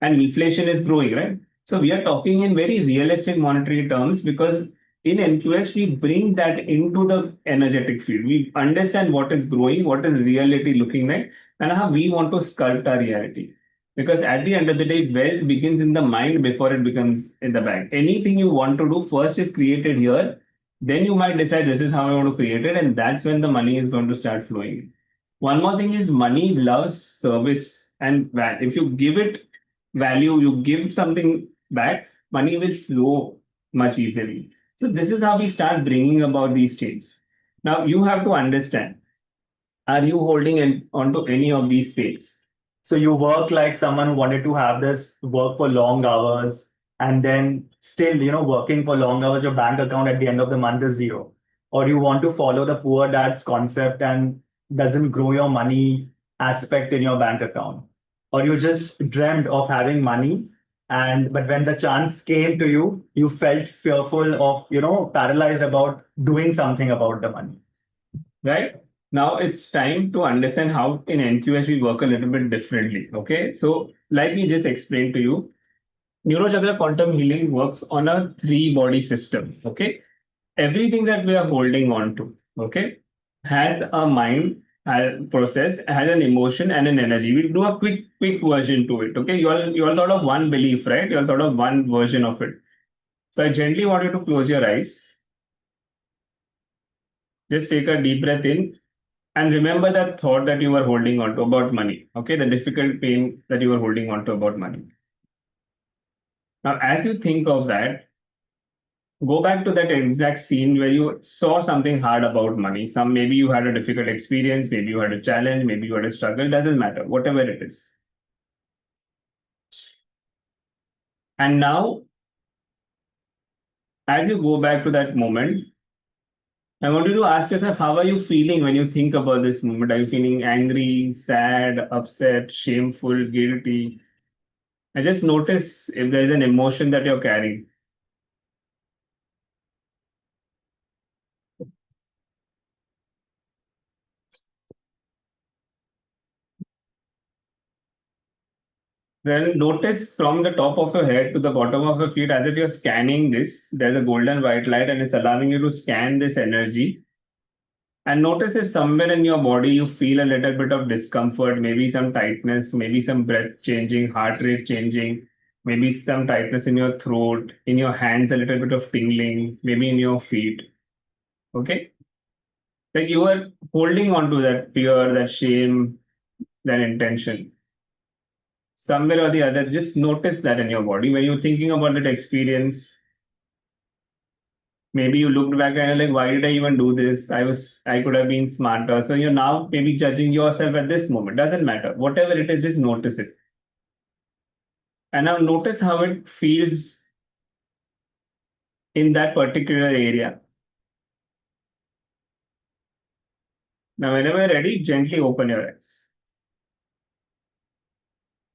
and inflation is growing, right? So we are talking in very realistic monetary terms, because in NQS we bring that into the energetic field. We understand what is growing, what is reality looking like, and how we want to sculpt our reality. Because at the end of the day, wealth begins in the mind before it becomes in the bank. Anything you want to do first is created here. Then you might decide this is how I want to create it, and that's when the money is going to start flowing. One more thing is money loves service and if you give it value, you give something back, money will flow much easily. So this is how we start bringing about these changes. Now you have to understand, are you holding onto any of these spaces? So you work like someone who wanted to have this work for long hours, and then still, working for long hours, your bank account at the end of the month is zero. Or you want to follow the poor dad's concept and doesn't grow your money aspect in your bank account. Or you just dreamed of having money, but when the chance came to you, you felt fearful of, paralyzed about doing something about the money. Right? Now it's time to understand how in NQS we work a little bit differently. Okay. So, like we just explained to you, Neurochakra quantum healing works on a 3-body system. Okay. Everything that we are holding on to, okay, has a mind process, has an emotion and an energy. We'll do a quick version to it. Okay. You all thought of one belief, right? You all thought of one version of it. So I gently want you to close your eyes. Just take a deep breath in. And remember that thought that you were holding on to about money, okay? The difficult pain that you were holding on to about money. Now, as you think of that, go back to that exact scene where you saw something hard about money. Maybe you had a difficult experience, maybe you had a challenge, maybe you had a struggle, doesn't matter, whatever it is. And now, as you go back to that moment, I want you to ask yourself, how are you feeling when you think about this moment? Are you feeling angry, sad, upset, shameful, guilty? And just notice if there's an emotion that you're carrying. Then notice from the top of your head to the bottom of your feet, as if you're scanning this, there's a golden white light and it's allowing you to scan this energy. And notice if somewhere in your body you feel a little bit of discomfort, maybe some tightness, maybe some breath changing, heart rate changing, maybe some tightness in your throat, in your hands, a little bit of tingling, maybe in your feet. Okay? Like you are holding on to that fear, that shame, that intention. Somewhere or the other, just notice that in your body. When you're thinking about that experience, maybe you looked back and you're like, why did I even do this? I could have been smarter. So you're now maybe judging yourself at this moment. Doesn't matter. Whatever it is, just notice it. And now notice how it feels in that particular area. Now, whenever you're ready, gently open your eyes.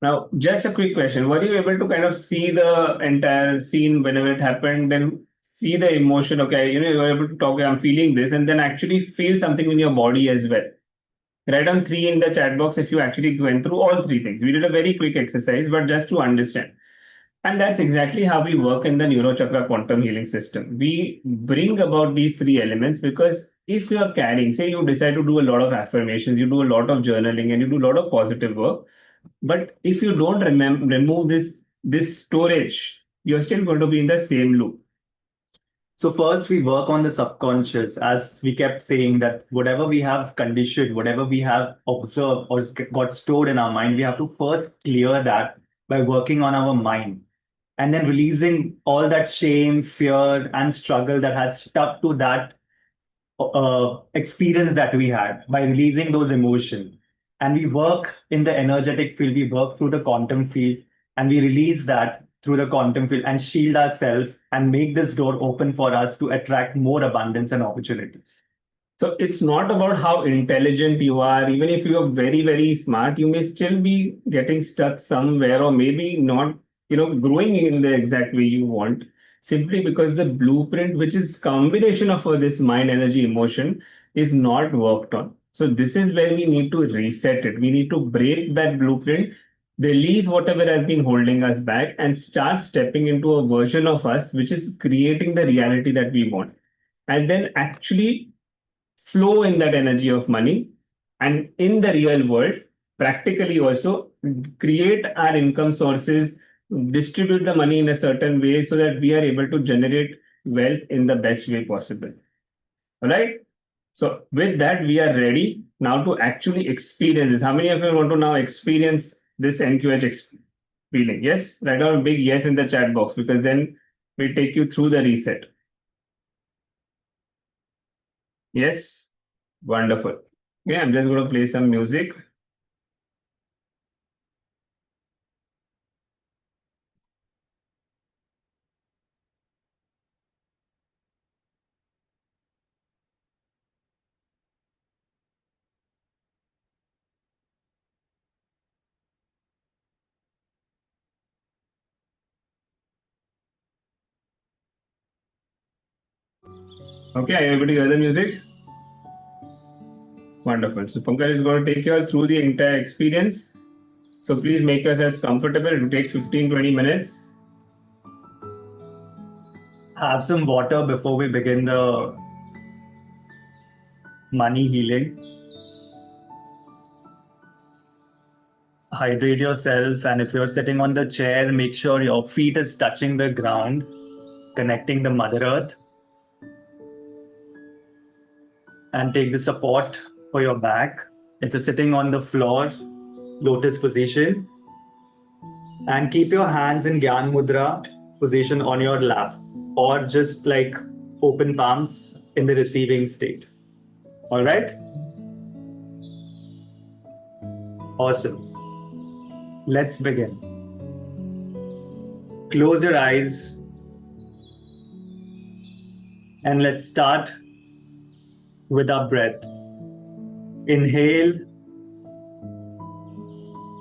Now, just a quick question. Were you able to kind of see the entire scene whenever it happened? Then see the emotion, okay, you were able to talk, I'm feeling this, and then actually feel something in your body as well. Write down 3 in the chat box if you actually went through all 3 things. We did a very quick exercise, but just to understand. And that's exactly how we work in the Neurochakra quantum healing system. We bring about these 3 elements because if you are carrying, say you decide to do a lot of affirmations, you do a lot of journaling, and you do a lot of positive work, but if you don't remove this storage, you're still going to be in the same loop. So first we work on the subconscious, as we kept saying that whatever we have conditioned, whatever we have observed or got stored in our mind, we have to first clear that by working on our mind and then releasing all that shame, fear, and struggle that has stuck to that experience that we had by releasing those emotions. And we work in the energetic field, we work through the quantum field, and we release that through the quantum field and shield ourselves and make this door open for us to attract more abundance and opportunities. So it's not about how intelligent you are. Even if you are very, very smart, you may still be getting stuck somewhere or maybe not, growing in the exact way you want, simply because the blueprint, which is combination of this mind, energy, emotion, is not worked on. So this is where we need to reset it. We need to break that blueprint, release whatever has been holding us back, and start stepping into a version of us which is creating the reality that we want. And then actually flow in that energy of money, and in the real world practically also create our income sources, distribute the money in a certain way so that we are able to generate wealth in the best way possible. All right, so with that we are ready now to actually experience this. How many of you want to now experience this NQH feeling? Yes, write down a big yes in the chat box, because then we'll take you through the reset. Yes, wonderful. Okay, I'm just going to play some music. Okay, everybody hear the music? Wonderful. So Pankaj is going to take you all through the entire experience. So please make yourselves comfortable. It will take 15-20 minutes. Have some water before we begin the money healing. Hydrate yourself, and if you're sitting on the chair, make sure your feet is touching the ground, connecting the Mother Earth. And take the support for your back. If you're sitting on the floor, lotus position. And keep your hands in Gyan Mudra position on your lap. or just like open palms in the receiving state. All right? Awesome. Let's begin. Close your eyes and let's start with our breath. Inhale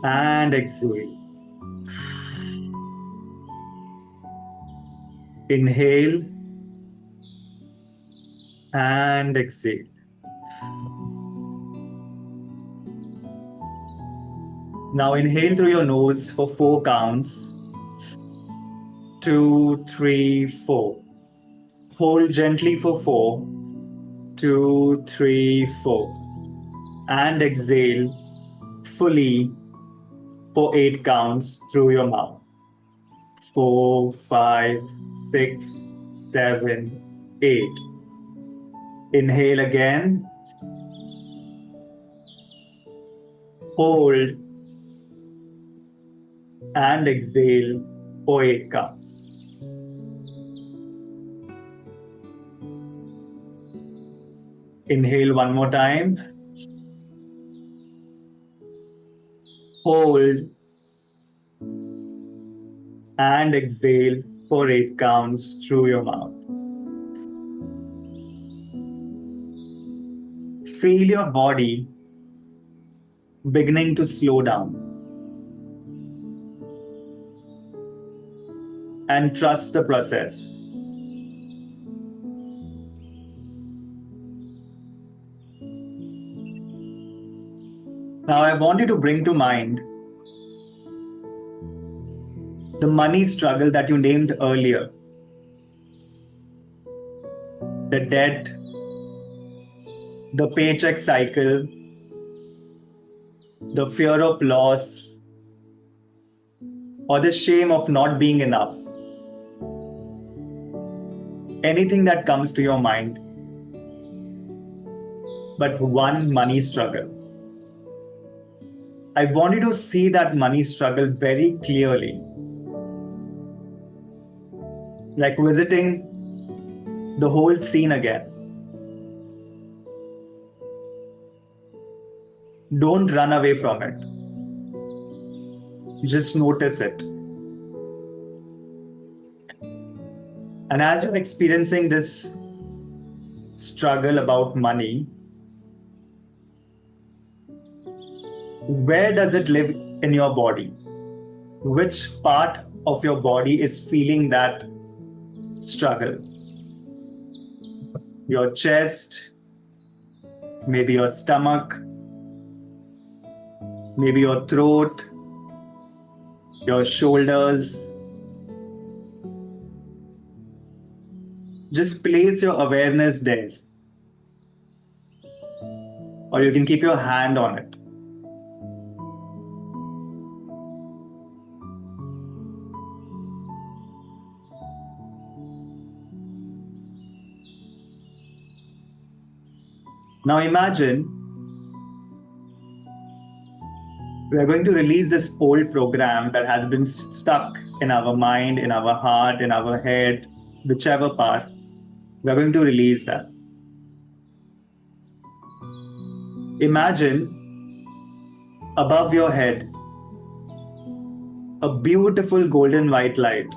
and exhale. Inhale and exhale. Now inhale through your nose for 4 counts. 2, 3, 4. Hold gently for 4. 2, 3, 4. And exhale fully for 8 counts through your mouth. 4, 5, 6, 7, 8. Inhale again. Hold and exhale for 8 counts. Inhale one more time. Hold and exhale for 8 counts through your mouth. Feel your body beginning to slow down. And trust the process. Now I want you to bring to mind the money struggle that you named earlier. The debt, the paycheck cycle, the fear of loss, or the shame of not being enough. Anything that comes to your mind, but one money struggle. I want you to see that money struggle very clearly. Like visiting the whole scene again. Don't run away from it. Just notice it. And as you're experiencing this struggle about money, where does it live in your body? Which part of your body is feeling that struggle? Your chest, maybe your stomach, maybe your throat, your shoulders. Just place your awareness there. Or you can keep your hand on it. Now imagine we are going to release this old program that has been stuck in our mind, in our heart, in our head, whichever part. We are going to release that. Imagine above your head a beautiful golden white light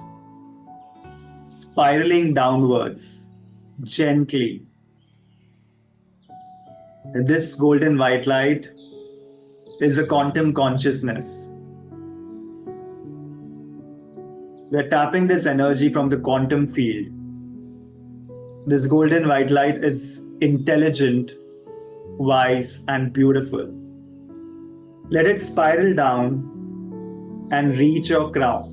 spiraling downwards gently. And this golden white light is a quantum consciousness. We're tapping this energy from the quantum field. This golden white light is intelligent, wise, and beautiful. Let it spiral down and reach your crown.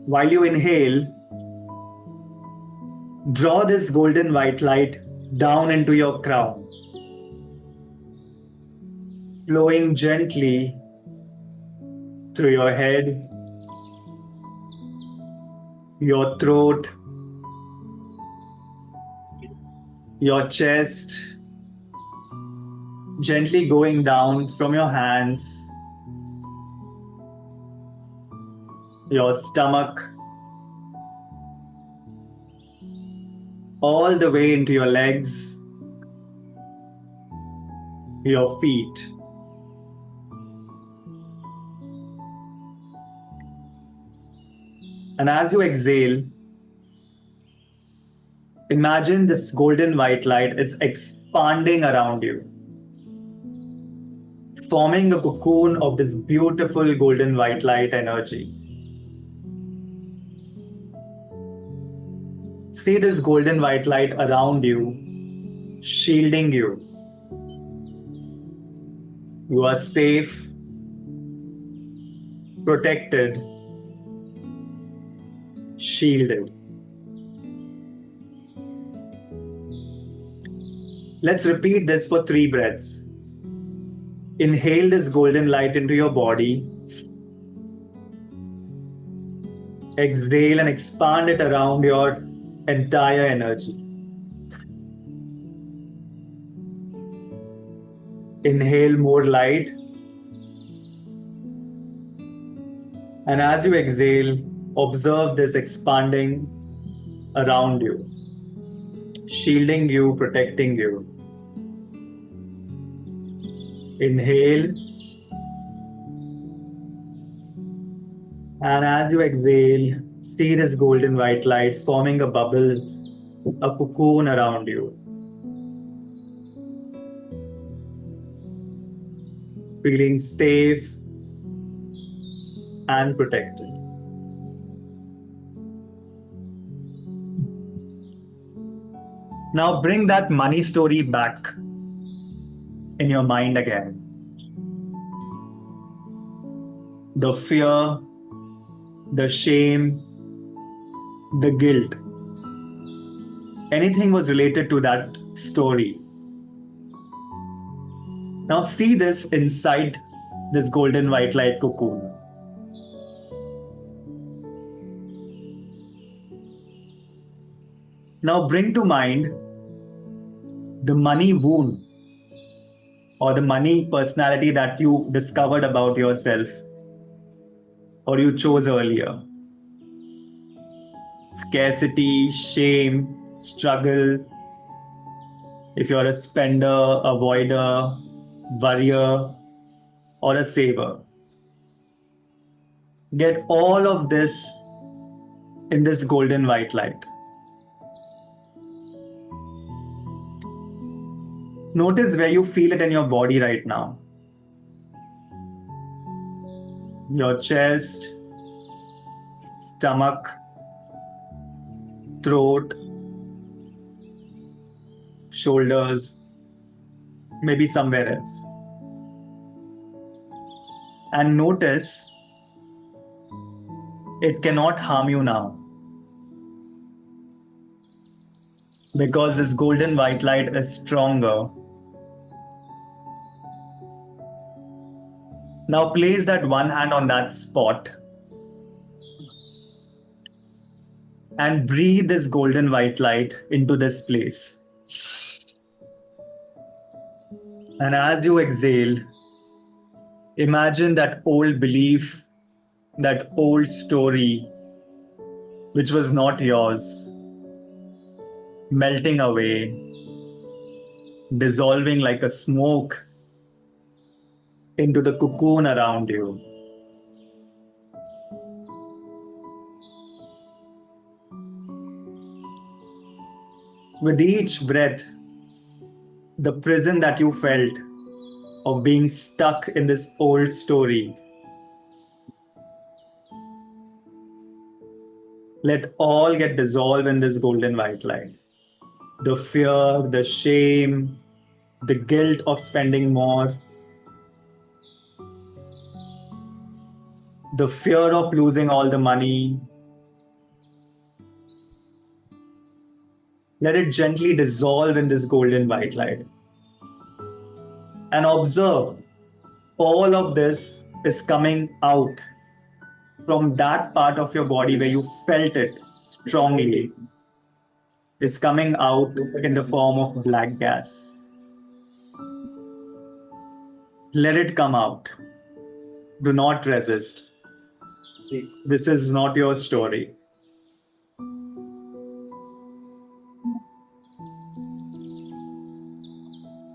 While you inhale, draw this golden white light down into your crown, flowing gently through your head, your throat, your chest, gently going down from your hands your stomach, all the way into your legs, your feet. And as you exhale, imagine this golden white light is expanding around you, forming a cocoon of this beautiful golden white light energy. See this golden white light around you, shielding you. You are safe, protected, shielded. Let's repeat this for 3 breaths. Inhale this golden light into your body. Exhale and expand it around your entire energy. Inhale more light. And as you exhale, observe this expanding around you, shielding you, protecting you. Inhale. And as you exhale, see this golden white light forming a bubble, a cocoon around you. Feeling safe and protected. Now bring that money story back in your mind again. The fear, the shame, the guilt. Anything was related to that story. Now see this inside this golden white light cocoon. Now bring to mind the money wound or the money personality that you discovered about yourself or you chose earlier. Scarcity, shame, struggle. If you're a spender, avoider, worrier, or a saver. Get all of this in this golden white light. Notice where you feel it in your body right now. Your chest, stomach, throat, shoulders, maybe somewhere else. And notice it cannot harm you now, because this golden white light is stronger. Now place that one hand on that spot and breathe this golden white light into this place. And as you exhale, imagine that old belief, that old story, which was not yours, melting away, dissolving like a smoke into the cocoon around you. With each breath, the prison that you felt of being stuck in this old story, let all get dissolved in this golden white light. The fear, the shame, the guilt of spending more, the fear of losing all the money. Let it gently dissolve in this golden white light. And observe, all of this is coming out from that part of your body where you felt it strongly. It's coming out in the form of black gas. Let it come out. Do not resist. This is not your story.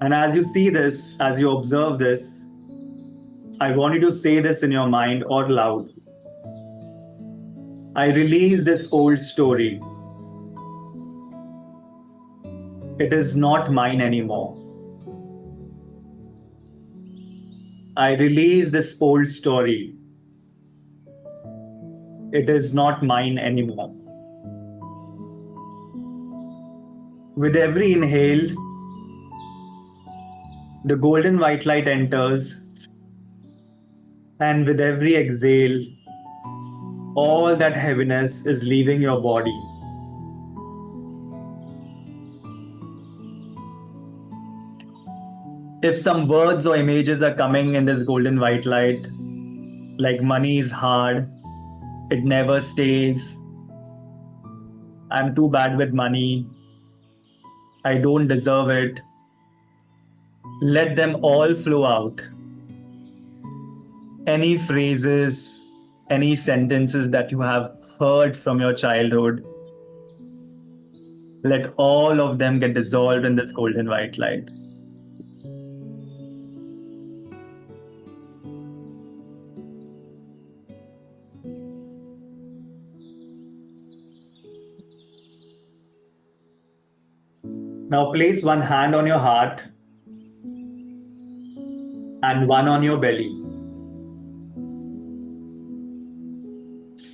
And as you see this, as you observe this, I want you to say this in your mind or loud. I release this old story. It is not mine anymore. I release this old story. It is not mine anymore. With every inhale, the golden white light enters, and with every exhale, all that heaviness is leaving your body. If some words or images are coming in this golden white light, like money is hard, it never stays, I'm too bad with money, I don't deserve it, let them all flow out. Any phrases, any sentences that you have heard from your childhood, let all of them get dissolved in this golden white light. Now place one hand on your heart and one on your belly.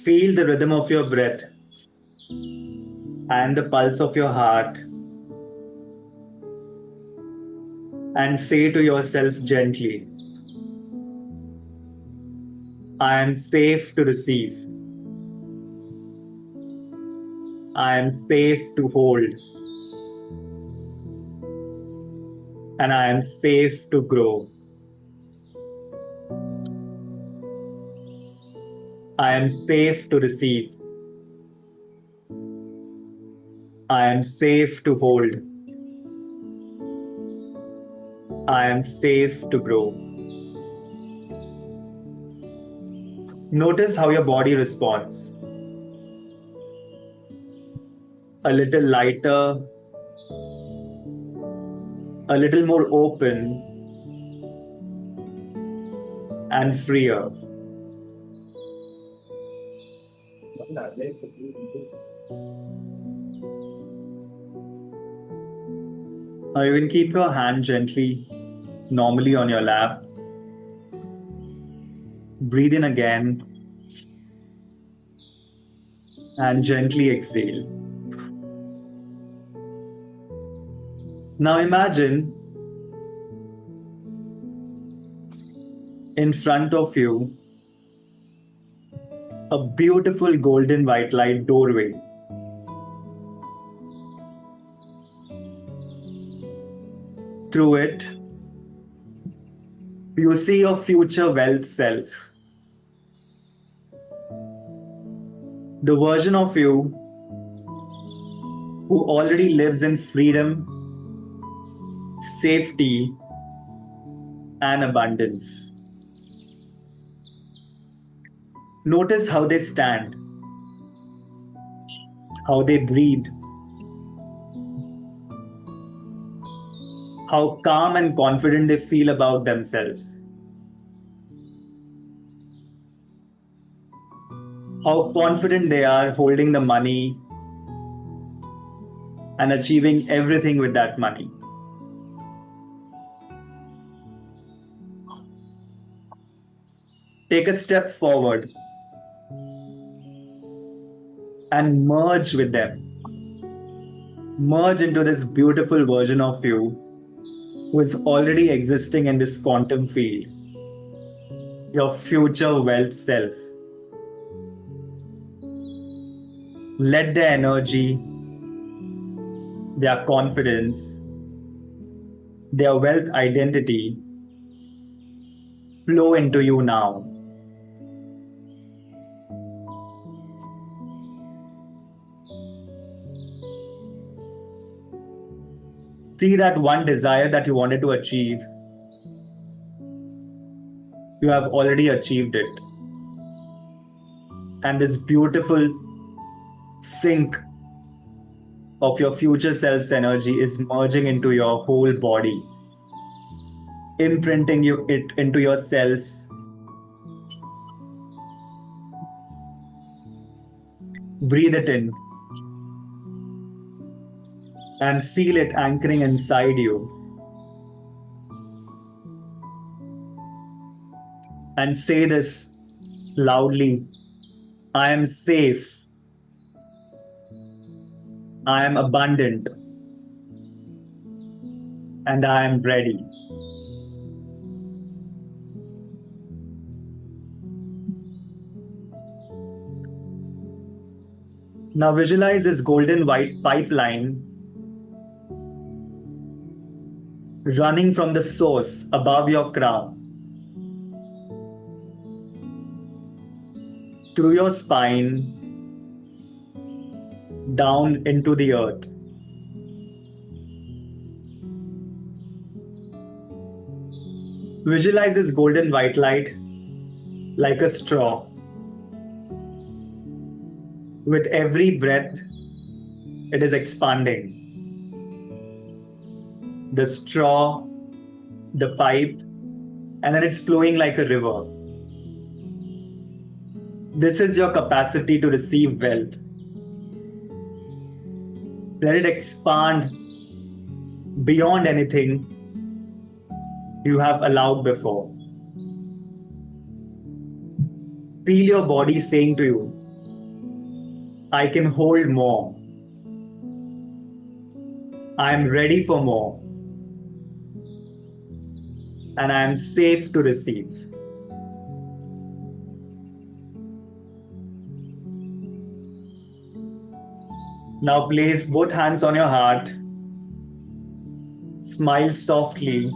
Feel the rhythm of your breath and the pulse of your heart, and say to yourself gently, I am safe to receive. I am safe to hold. And I am safe to grow. I am safe to receive. I am safe to hold. I am safe to grow. Notice how your body responds. A little lighter, a little more open, and freer. Now you can keep your hand gently, normally on your lap. Breathe in again and gently exhale. Now imagine in front of you a beautiful golden white light doorway. Through it, you see your future wealth self. The version of you who already lives in freedom, safety, and abundance. Notice how they stand, how they breathe, how calm and confident they feel about themselves, how confident they are holding the money and achieving everything with that money. Take a step forward and merge with them. Merge into this beautiful version of you who is already existing in this quantum field, your future wealth self. Let their energy, their confidence, their wealth identity flow into you now. See that one desire that you wanted to achieve, you have already achieved it. and this beautiful sync of your future self's energy is merging into your whole body, imprinting it into your cells. Breathe it in and feel it anchoring inside you. And say this loudly: I am safe. I am abundant. And I am ready. Now visualize this golden white pipeline running from the source above your crown, through your spine, down into the earth. Visualize this golden white light like a straw. With every breath, it is expanding. The straw, the pipe, and then it's flowing like a river. This is your capacity to receive wealth. Let it expand beyond anything you have allowed before. Feel your body saying to you, I can hold more. I am ready for more. And I am safe to receive. Now place both hands on your heart. Smile softly.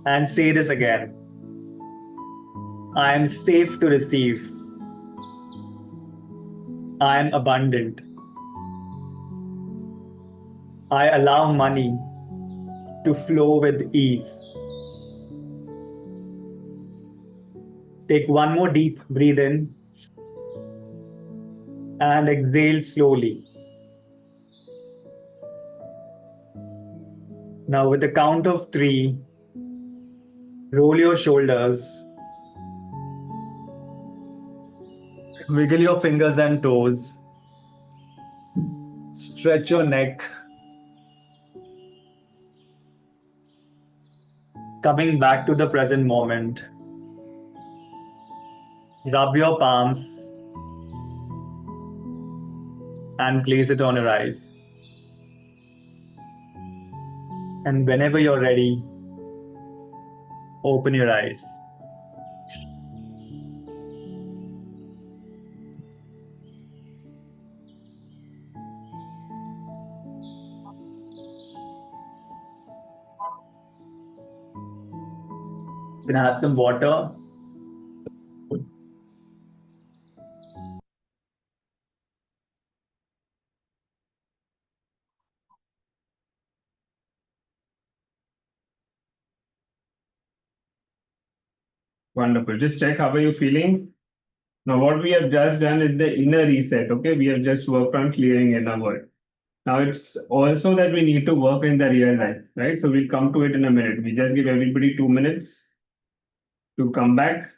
And say this again. I am safe to receive. I am abundant. I allow money to flow with ease. Take one more deep breath in and exhale slowly. Now with the count of 3, roll your shoulders, wiggle your fingers and toes, stretch your neck, coming back to the present moment. Rub your palms and place it on your eyes. And whenever you're ready, open your eyes. Can I have some water? Wonderful. Just check how are you feeling. Now, what we have just done is the inner reset. Okay, we have just worked on clearing inner world. Now it's also that we need to work in the real life, right? So we'll come to it in a minute. We just give everybody 2 minutes to come back.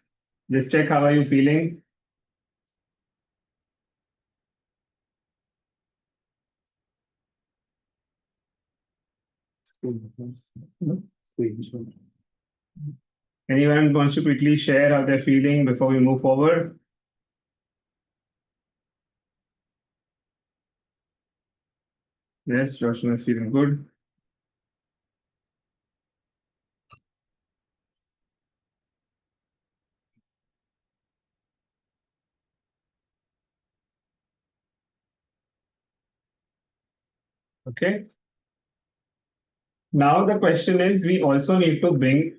Just check how are you feeling. Anyone wants to quickly share how they're feeling before we move forward? Yes, Joshua is feeling good. Okay. Now the question is, we also need to bring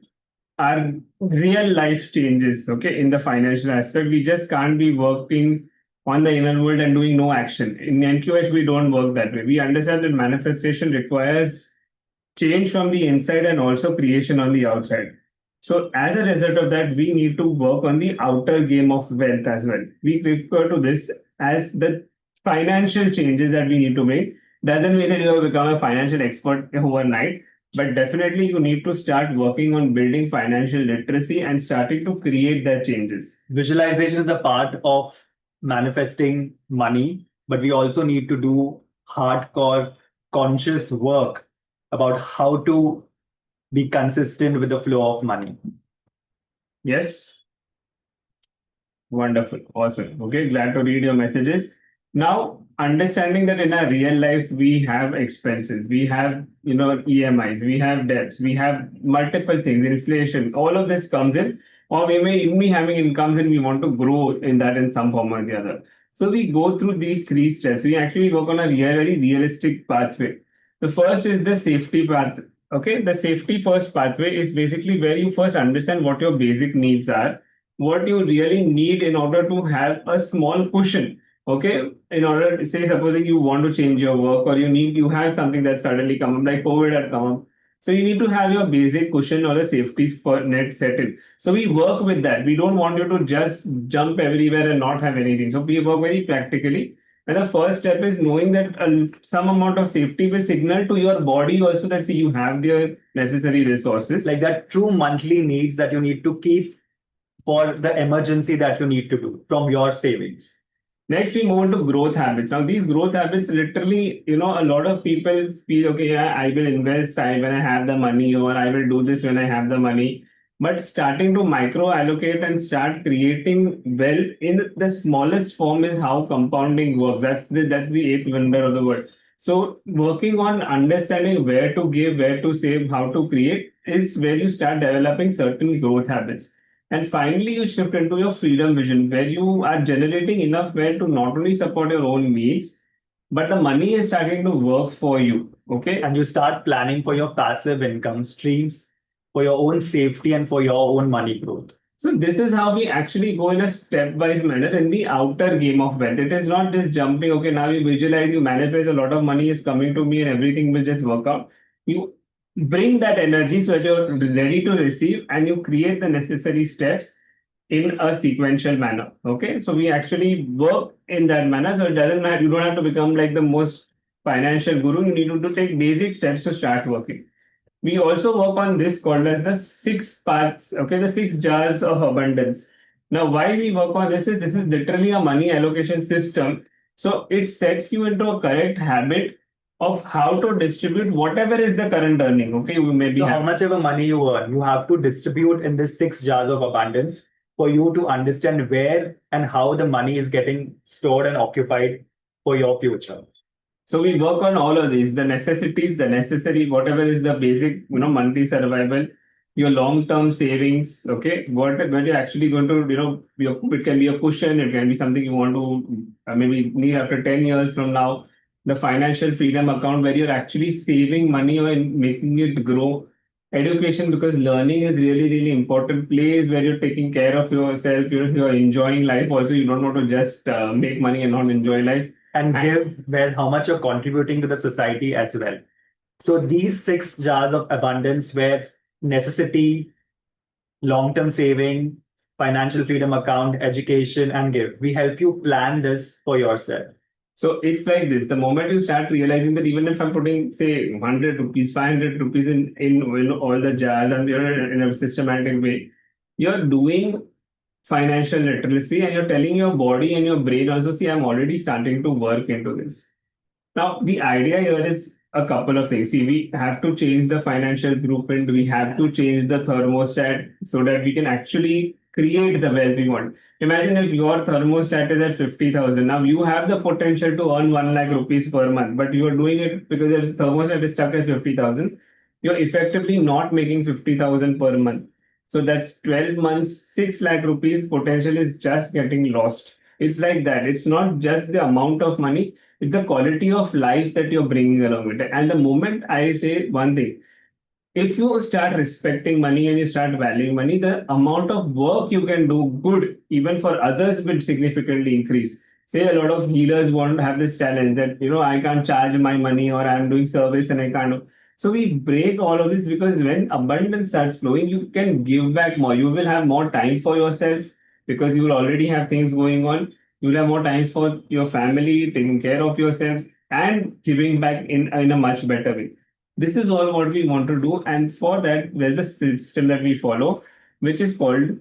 our real life changes, okay, in the financial aspect. We just can't be working on the inner world and doing no action. In NQH, we don't work that way. We understand that manifestation requires change from the inside and also creation on the outside. So as a result of that, we need to work on the outer game of wealth as well. We refer to this as the financial changes that we need to make. Doesn't mean that you have become a financial expert overnight, but definitely you need to start working on building financial literacy and starting to create that changes. Visualization is a part of manifesting money, but we also need to do hardcore conscious work about how to be consistent with the flow of money. Yes. Wonderful. Awesome. Okay. Glad to read your messages. Now, understanding that in our real life, we have expenses, we have, EMIs, we have debts, we have multiple things, inflation, all of this comes in, or we may even be having incomes and we want to grow in that in some form or the other. So we go through these three steps. We actually work on a very realistic pathway. The first is the safety path. Okay. The safety first pathway is basically where you first understand what your basic needs are, what you really need in order to have a small cushion. Okay, in order to say, supposing you want to change your work or you have something that suddenly come up, like COVID had come up. So you need to have your basic cushion or the safety net settled. So we work with that. We don't want you to just jump everywhere and not have anything. So we work very practically. And the first step is knowing that some amount of safety will signal to your body also that see you have the necessary resources. Like that true monthly needs that you need to keep for the emergency that you need to do from your savings. Next, we move on to growth habits. Now, these growth habits literally, a lot of people feel, okay, yeah, I will invest when I have the money, or I will do this when I have the money. But starting to micro allocate and start creating wealth in the smallest form is how compounding works. That's the eighth wonder of the world. So, working on understanding where to give, where to save, how to create is where you start developing certain growth habits. And finally, you shift into your freedom vision, where you are generating enough wealth to not only support your own needs, but the money is starting to work for you. Okay. And you start planning for your passive income streams, for your own safety, and for your own money growth. So this is how we actually go in a stepwise manner in the outer game of wealth. It is not just jumping, okay, now you visualize, you manifest, a lot of money is coming to me and everything will just work out. You bring that energy so that you're ready to receive and you create the necessary steps in a sequential manner. Okay. So we actually work in that manner. So it doesn't matter. You don't have to become like the most financial guru. You need to take basic steps to start working. We also work on this called as the 6 parts, okay, the 6 jars of abundance. Now, why we work on this is literally a money allocation system. So it sets you into a correct habit of how to distribute whatever is the current earning. Okay, you may be So how much ever money you earn, you have to distribute in this 6 jars of abundance for you to understand where and how the money is getting stored and occupied for your future. So we work on all of these, the necessities, the necessary, whatever is the basic, monthly survival, your long-term savings, okay, what you're actually going to, it can be a cushion, it can be something you want to maybe need after 10 years from now, the financial freedom account where you're actually saving money or making it grow. Education, because learning is really important. Place where you're taking care of yourself, you're enjoying life. Also, you don't want to just make money and not enjoy life. And give where how much you're contributing to the society as well. So these 6 jars of abundance where necessity, long-term saving, financial freedom account, education, and give. We help you plan this for yourself. So it's like this. The moment you start realizing that even if I'm putting, say, 100 rupees, 500 rupees in all the jars and you're in a systematic way, you're doing financial literacy and you're telling your body and your brain also, see, I'm already starting to work into this. Now, the idea here is a couple of things. See, we have to change the financial blueprint. We have to change the thermostat so that we can actually create the wealth we want. Imagine if your thermostat is at 50,000. Now you have the potential to earn 1 lakh rupees per month, but you are doing it because your thermostat is stuck at 50,000. You're effectively not making 50,000 per month. So that's 12 months, 6 lakh rupees potential is just getting lost. It's like that. It's not just the amount of money, it's the quality of life that you're bringing along with it. And the moment I say one thing, if you start respecting money and you start valuing money, the amount of work you can do good, even for others, will significantly increase. Say a lot of healers want to have this challenge that, I can't charge my money or I'm doing service and I can't. So we break all of this because when abundance starts flowing, you can give back more. You will have more time for yourself because you will already have things going on. You will have more time for your family, taking care of yourself, and giving back in a much better way. This is all what we want to do. And for that, there's a system that we follow, which is called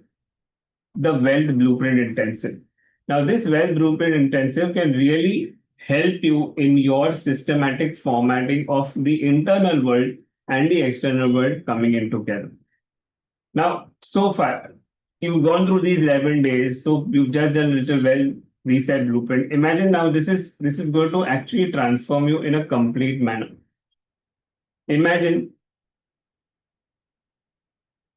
the Wealth Blueprint Intensive. Now, this Wealth Blueprint Intensive can really help you in your systematic formatting of the internal world and the external world coming in together. Now, so far, you've gone through these 11 days, so you've just done a little well reset blueprint. Imagine now this is going to actually transform you in a complete manner. Imagine.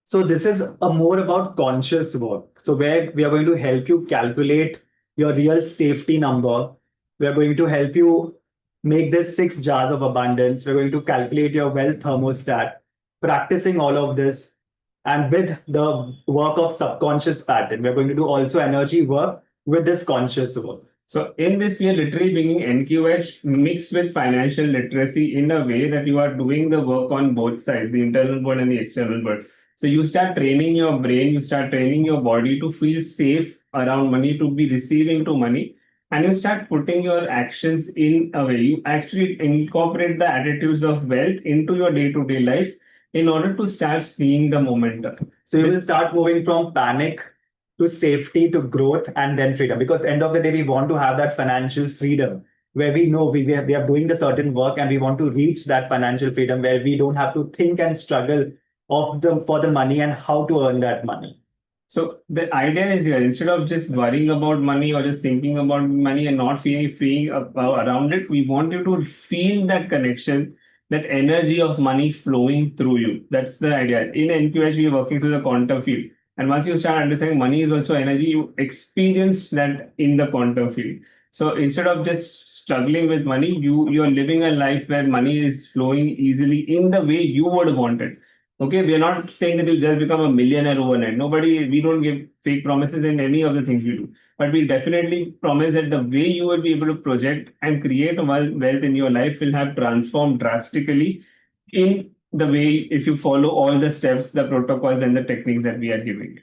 So this is a more about conscious work. So where we are going to help you calculate your real safety number. We are going to help you make this 6 jars of abundance. We're going to calculate your wealth thermostat, practicing all of this. And with the work of subconscious pattern, we're going to do also energy work with this conscious work. So in this, we are literally bringing NQH mixed with financial literacy in a way that you are doing the work on both sides, the internal world and the external world. So you start training your brain, you start training your body to feel safe around money, to be receiving to money, and you start putting your actions in a way. You actually incorporate the attitudes of wealth into your day-to-day life in order to start seeing the momentum. So you will start moving from panic to safety to growth and then freedom. Because end of the day, we want to have that financial freedom where we know we are doing the certain work and we want to reach that financial freedom where we don't have to think and struggle for the money and how to earn that money. So the idea is here, instead of just worrying about money or just thinking about money and not feeling free around it, we want you to feel that connection, that energy of money flowing through you. That's the idea. In NQH, we are working through the quantum field. And once you start understanding money is also energy, you experience that in the quantum field. So instead of just struggling with money, you're living a life where money is flowing easily in the way you would want it. Okay, we are not saying that you just become a millionaire overnight. We don't give fake promises in any of the things we do. But we definitely promise that the way you will be able to project and create wealth in your life will have transformed drastically in the way if you follow all the steps, the protocols, and the techniques that we are giving.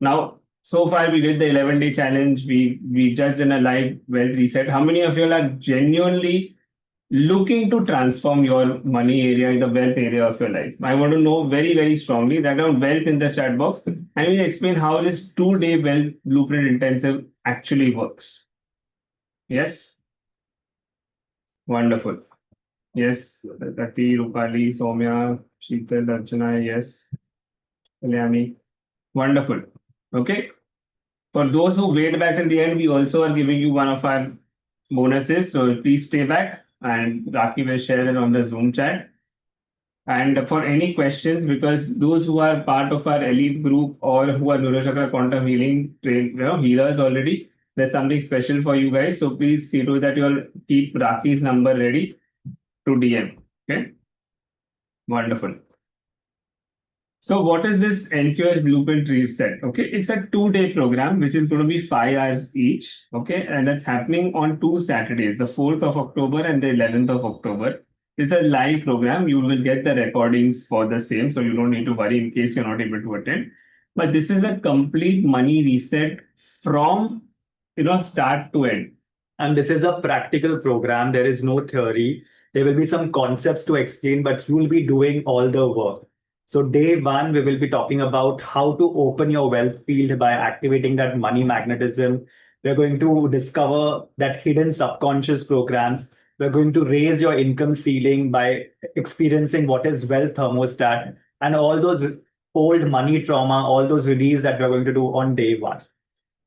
Now, so far we did the 11-day challenge. We just done a live wealth reset. How many of you are genuinely looking to transform your money area, the wealth area of your life? I want to know very, very strongly. Write down wealth in the chat box and we'll explain how this 2-day wealth blueprint intensive actually works. Yes? Wonderful. Yes, Tati, Rupali, Soumya, Sheetal, Archana, yes. Kalyani. Wonderful. Okay. For those who wait back in the end, we also are giving you one of our bonuses. So please stay back and Raki will share it on the Zoom chat. And for any questions, because those who are part of our elite group or who are Neurochakra Quantum Healing healers already, there's something special for you guys. So please see to that you'll keep Raki's number ready to DM. Okay. Wonderful. So what is this NQH Blueprint Reset? Okay, it's a 2-day program, which is going to be 5 hours each. Okay, and that's happening on 2 Saturdays, the 4th of October and the 11th of October. It's a live program. You will get the recordings for the same, so you don't need to worry in case you're not able to attend. But this is a complete money reset from start to end. And this is a practical program. There is no theory. There will be some concepts to explain, but you will be doing all the work. So day 1, we will be talking about how to open your wealth field by activating that money magnetism. We're going to discover that hidden subconscious programs. We're going to raise your income ceiling by experiencing what is wealth thermostat and all those old money trauma, all those release that we're going to do on day 1.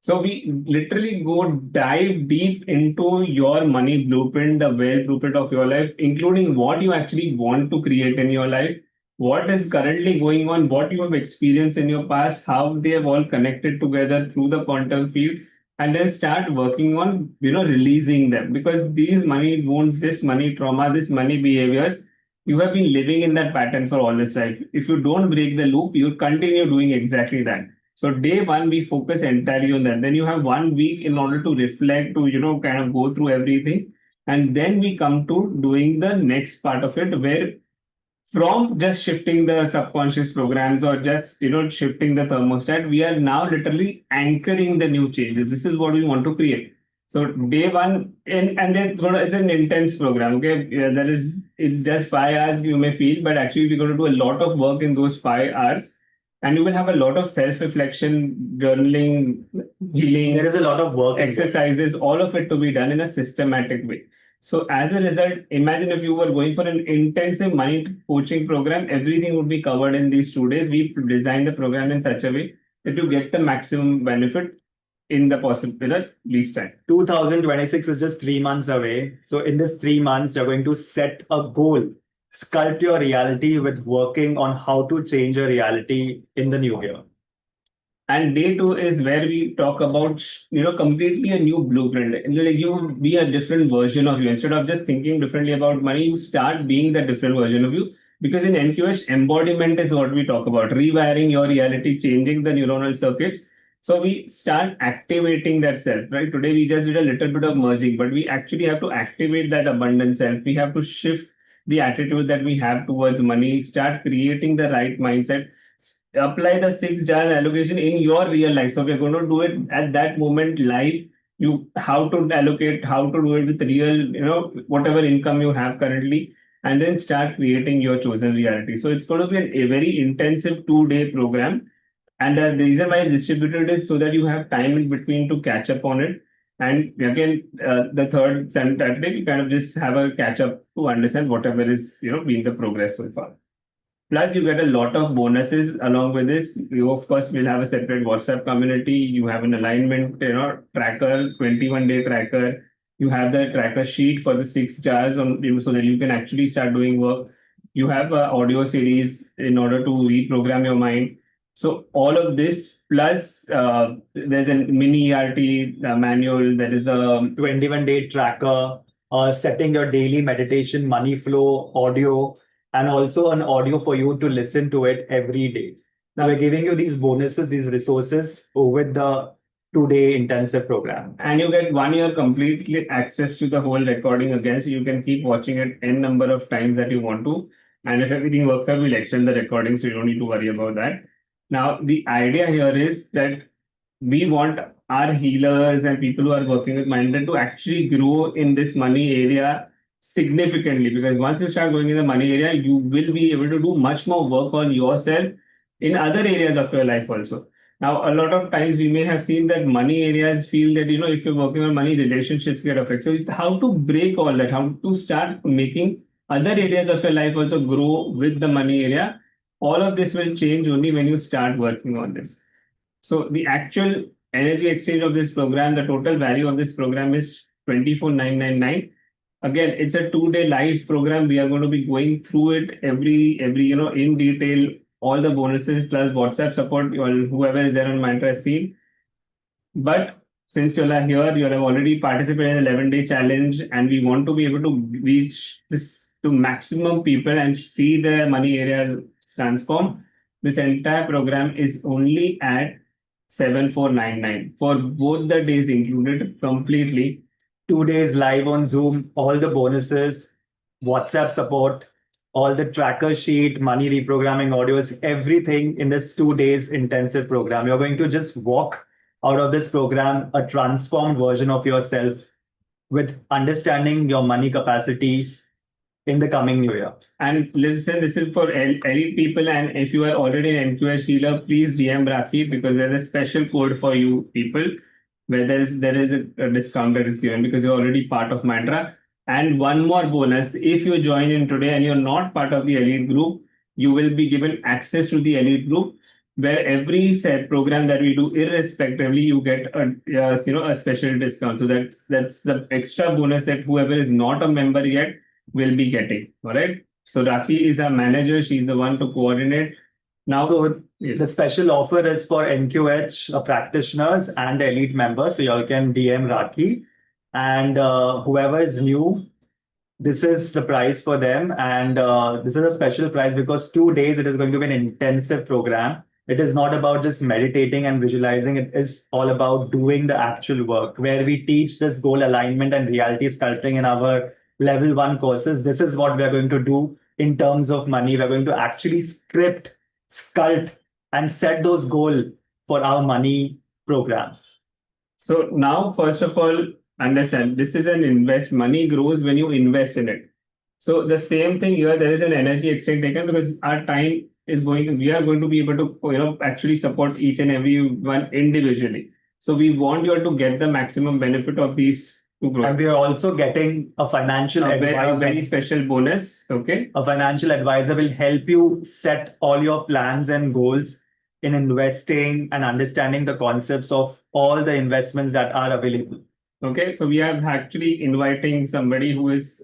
So we literally go dive deep into your money blueprint, the wealth blueprint of your life, including what you actually want to create in your life, what is currently going on, what you have experienced in your past, how they have all connected together through the quantum field, and then start working on, releasing them. Because these money wounds, this money trauma, this money behaviors, you have been living in that pattern for all this life. If you don't break the loop, you continue doing exactly that. So day 1, we focus entirely on that. Then you have 1 week in order to reflect, to, kind of go through everything. And then we come to doing the next part of it, where from just shifting the subconscious programs or just shifting the thermostat, we are now literally anchoring the new changes. This is what we want to create. So day one, and then it's an intense program. Okay, yeah, it's just 5 hours you may feel, but actually we're going to do a lot of work in those 5 hours, and you will have a lot of self-reflection, journaling, healing. There is a lot of work. Exercises, all of it to be done in a systematic way. So as a result, imagine if you were going for an intensive money coaching program, everything would be covered in these 2 days. We designed the program in such a way that you get the maximum benefit in the possible least time. 2026 is just 3 months away. So in this 3 months, you're going to set a goal, sculpt your reality with working on how to change your reality in the new year. And day two is where we talk about, completely a new blueprint. You be a different version of you. Instead of just thinking differently about money, you start being the different version of you. Because in NQH, embodiment is what we talk about, rewiring your reality, changing the neuronal circuits. So we start activating that self, right? Today, we just did a little bit of merging, but we actually have to activate that abundant self. We have to shift the attitude that we have towards money, start creating the right mindset, apply the 6 jar allocation in your real life. So we're going to do it at that moment live. You how to allocate, how to do it with real, whatever income you have currently, and then start creating your chosen reality. So it's going to be a very intensive 2 day program. And the reason why it's distributed is so that you have time in between to catch up on it. And again, the third Saturday, we kind of just have a catch up to understand whatever is, been the progress so far. Plus, you get a lot of bonuses along with this. You, of course, will have a separate WhatsApp community. You have an alignment, tracker, 21-day tracker. You have the tracker sheet for the 6 jars on so that you can actually start doing work. You have an audio series in order to reprogram your mind. So all of this plus there's a mini ERT manual. There is a 21-day tracker, setting your daily meditation, money flow, audio, and also an audio for you to listen to it every day. Now we're giving you these bonuses, these resources with the 2-day intensive program. And you get 1 year completely access to the whole recording again. So you can keep watching it n number of times that you want to. And if everything works out, we'll extend the recording. So you don't need to worry about that. Now, the idea here is that we want our healers and people who are working with Mindset to actually grow in this money area significantly, because once you start going in the money area, you will be able to do much more work on yourself in other areas of your life also. Now, a lot of times we may have seen that money areas feel that, if you're working on money, relationships get affected. So how to break all that, how to start making other areas of your life also grow with the money area. All of this will change only when you start working on this. So the actual energy exchange of this program, the total value of this program is 24,999. Again, it's a 2-day live program. We are going to be going through it every in detail, all the bonuses plus WhatsApp support, whoever is there on Mindtree has seen. But since you are here, you have already participated in the 11-day challenge, and we want to be able to reach this to maximum people and see the money area transform. This entire program is only at 7,499 for both the days included completely. 2 days live on Zoom, all the bonuses, WhatsApp support, all the tracker sheet, money reprogramming audios, everything in this 2 days intensive program. You're going to just walk out of this program a transformed version of yourself with understanding your money capacity in the coming new year. And listen, this is for elite people. And if you are already an NQH healer, please DM Rakhi, because there's a special code for you people where there is a discount that is given because you're already part of Mindtree. And one more bonus, if you join in today and you're not part of the elite group, you will be given access to the elite group, where every set program that we do, irrespectively, you get a special discount. So that's the extra bonus that whoever is not a member yet will be getting. All right. So Rakhi is our manager. She's the one to coordinate. Now, So yes. the special offer is for NQH practitioners and elite members. So y'all can DM Rakhi, and whoever is new, this is the price for them. And this is a special price because 2 days it is going to be an intensive program. It is not about just meditating and visualizing. It is all about doing the actual work, where we teach this goal alignment and reality sculpting in our level 1 courses. This is what we are going to do in terms of money. We're going to actually sculpt, and set those goals for our money programs. So now, first of all, understand this is an invest. Money grows when you invest in it. So the same thing here, there is an energy exchange taken because our time is going, we are going to be able to, actually support each and every one individually. So we want you all to get the maximum benefit of these two And growth. we are also getting a financial A advisor. very special bonus. Okay. A financial advisor will help you set all your plans and goals in investing and understanding the concepts of all the investments that are available. Okay, so we are actually inviting somebody who is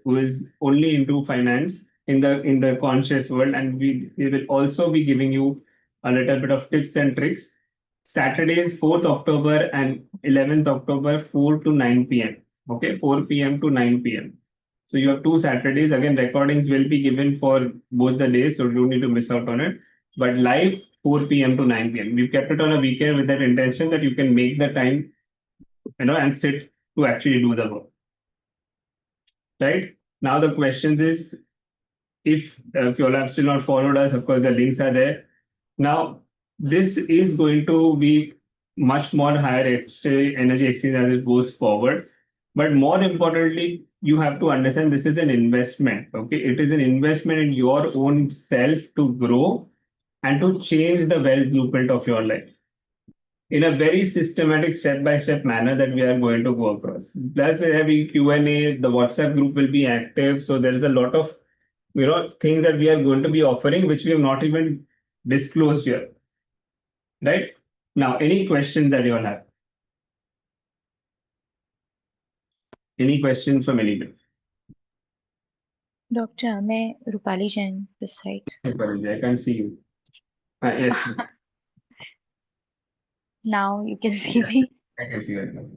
only into finance in the conscious world, and we will also be giving you a little bit of tips and tricks. Saturdays, 4th October and 11th October, 4 to 9 p.m. Okay, 4 p.m. to 9 p.m. So you have 2 Saturdays. Again, recordings will be given for both the days, so you don't need to miss out on it. But live 4 p.m. to 9 p.m. We've kept it on a weekend with that intention that you can make the time, and sit to actually do the work. Right? Now the questions is, if you all have still not followed us, of course the links are there. Now this is going to be much more higher energy exchange as it goes forward. But more importantly, you have to understand this is an investment. Okay, it is an investment in your own self to grow and to change the wealth blueprint of your life in a very systematic step-by-step manner that we are going to go across. Plus, every Q&A, the WhatsApp group will be active. So there is a lot of things that we are going to be offering, which we have not even disclosed here. Right? Now, any questions that you all have? Any questions from anybody? Doctor, मैं Rupali Jain this side. I can't see you. Yes, Now you can see me. I can see that.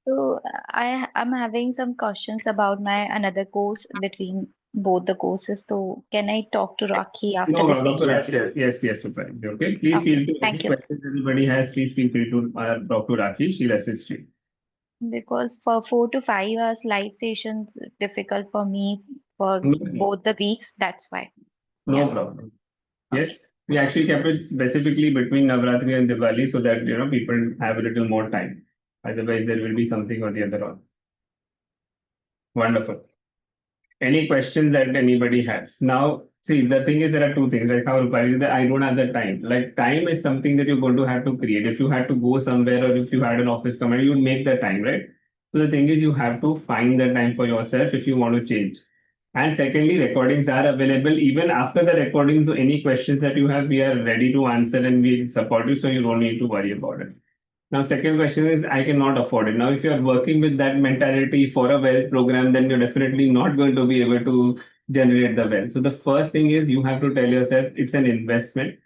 So I'm having some questions about my another course between both the courses. So can I talk to Rakhi after No the problem. session? Yes, Super. Okay. Please Okay, feel to any thank you. questions anybody has, please feel free to talk to Rakhi. She'll assist you. Because for 4 to 5 hours live sessions difficult for me for No problem. both the weeks. That's why. No Yeah. problem. Yes, we actually kept it specifically between Navratri and Diwali so that people have a little more time. Otherwise, there will be something or the other on. Wonderful. Any questions that anybody has? Now, see, the thing is there are two things. Like how Rupali said, I don't have the time. Like time is something that you're going to have to create. If you had to go somewhere or if you had an office coming, you would make the time, right? So the thing is you have to find the time for yourself if you want to change. And secondly, recordings are available even after the recordings. So any questions that you have, we are ready to answer and we support you. So you don't need to worry about it. Now, second question is, I cannot afford it. Now, if you are working with that mentality for a wealth program, then you're definitely not going to be able to generate the wealth. So the first thing is you have to tell yourself it's an investment.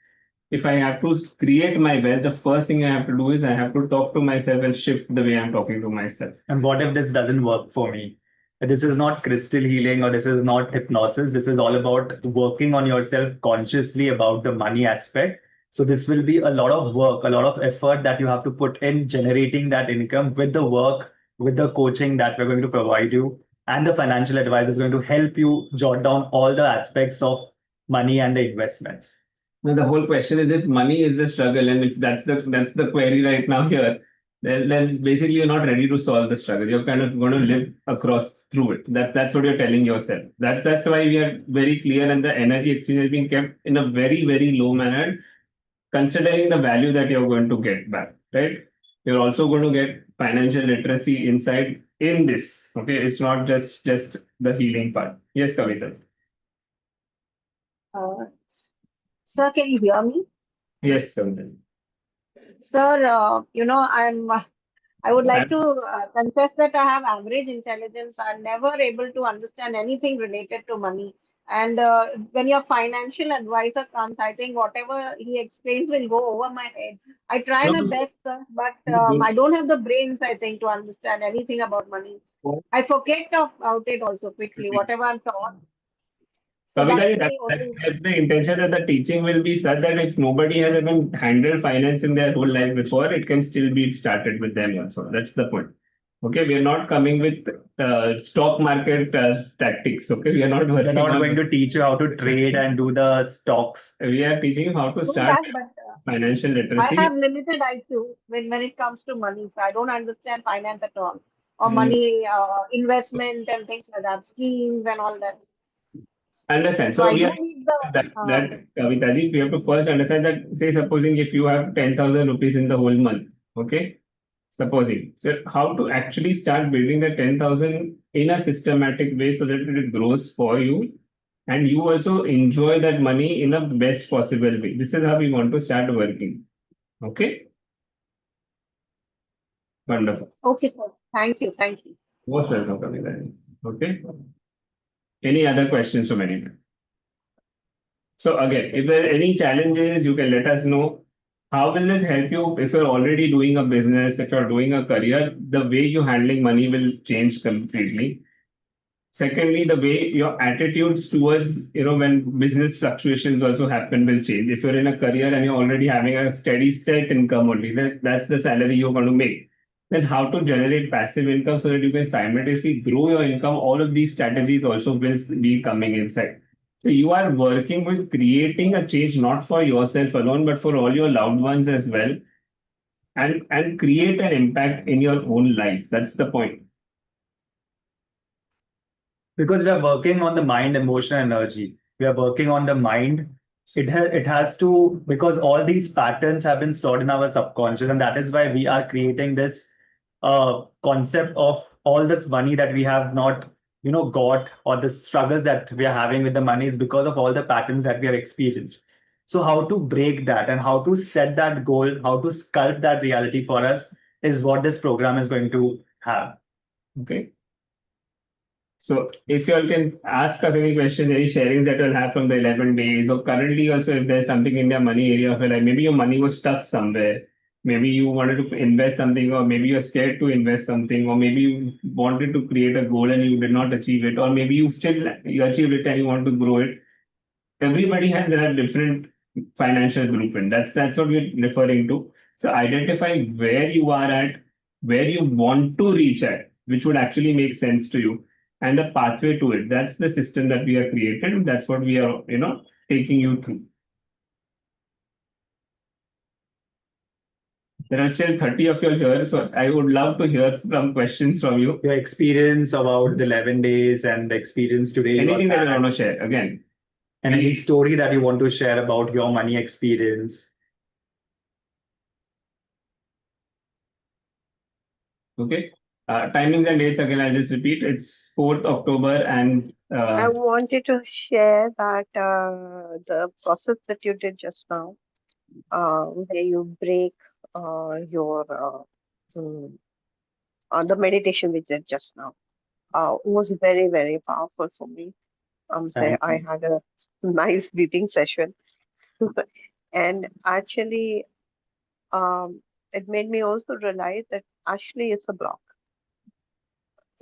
If I have to create my wealth, the first thing I have to do is I have to talk to myself and shift the way I'm talking to myself. And what if this doesn't work for me? This is not crystal healing or this is not hypnosis. This is all about working on yourself consciously about the money aspect. So this will be a lot of work, a lot of effort that you have to put in generating that income with the work, with the coaching that we're going to provide you. And the financial advisor is going to help you jot down all the aspects of money and the investments. Now, the whole question is if money is the struggle and if that's the query right now here, then basically you're not ready to solve the struggle. You're kind of going to live across through it. That's what you're telling yourself. That's why we are very clear and the energy exchange is being kept in a very, very low manner, considering the value that you're going to get back, right? You're also going to get financial literacy inside in this. Okay, it's not just the healing part. Yes, Kavita. Sir, can you hear me? Yes, Kavita. Sir, I would like to confess that I have average intelligence. I'm never able to understand anything related to money. And when your financial advisor comes, I think whatever he explains will go over my head. I try my best, sir, but I don't have the brains, I think, to understand anything about money. I forget about it also quickly, whatever I'm taught. So Kavita, that's the only. that's the intention that the teaching will be such that if nobody has even handled finance in their whole life before, it can still be started with them also. That's the point. Okay, we are not coming with stock market tactics. Okay, we are not They're working not on. going to teach you how to trade and do the stocks. We are teaching you how to Do start that, but financial I literacy. have limited IQ when it comes to money, so I don't understand finance at all, or Mm. money investment and things like that, schemes and all that. Understand. So So I we do are need the that Kavitaji, we have to first understand that, say, supposing if you have 10,000 rupees in the whole month, okay? Supposing. So how to actually start building the 10,000 in a systematic way so that it grows for you and you also enjoy that money in a best possible way. This is how we want to start working. Okay? Wonderful. okay, sir. Thank you, thank you. Most welcome, Kavitaji. Okay? Any other questions from anyone? So again, if there are any challenges, you can let us know. How will this help you if you're already doing a business, if you're doing a career, the way you're handling money will change completely. Secondly, the way your attitudes towards, when business fluctuations also happen will change. If you're in a career and you're already having a steady state income only, that's the salary you're going to make. Then how to generate passive income so that you can simultaneously grow your income, all of these strategies also will be coming inside. So you are working with creating a change not for yourself alone, but for all your loved ones as well, and create an impact in your own life. That's the point. Because we are working on the mind, emotion, energy. We are working on the mind. It has to, because all these patterns have been stored in our subconscious, and that is why we are creating this concept of all this money that we have not, got, or the struggles that we are having with the money is because of all the patterns that we have experienced. So how to break that and how to set that goal, how to sculpt that reality for us is what this program is going to have. Okay. So if you all can ask us any questions, any sharings that you'll have from the 11 days, or currently also if there's something in your money area, where like maybe your money was stuck somewhere, maybe you wanted to invest something, or maybe you're scared to invest something, or maybe you wanted to create a goal and you did not achieve it, or maybe you achieved it and you want to grow it. Everybody has a different financial blueprint. That's what we're referring to. So identify where you are at, where you want to reach at, which would actually make sense to you, and the pathway to it. That's the system that we have created. That's what we are, taking you through. There are still 30 of you here, so I would love to hear some questions from you. Your experience about the 11 days and the experience today. Anything that you want to share, again. And any story that you want to share about your money experience. Okay. Timings and dates, again, I'll just repeat. It's 4th October and I wanted to share that the process that you did just now, where you break your the meditation we did just now, was very, very powerful for me. Say I had a nice breathing session, and actually, it made me also realize that actually it's a block.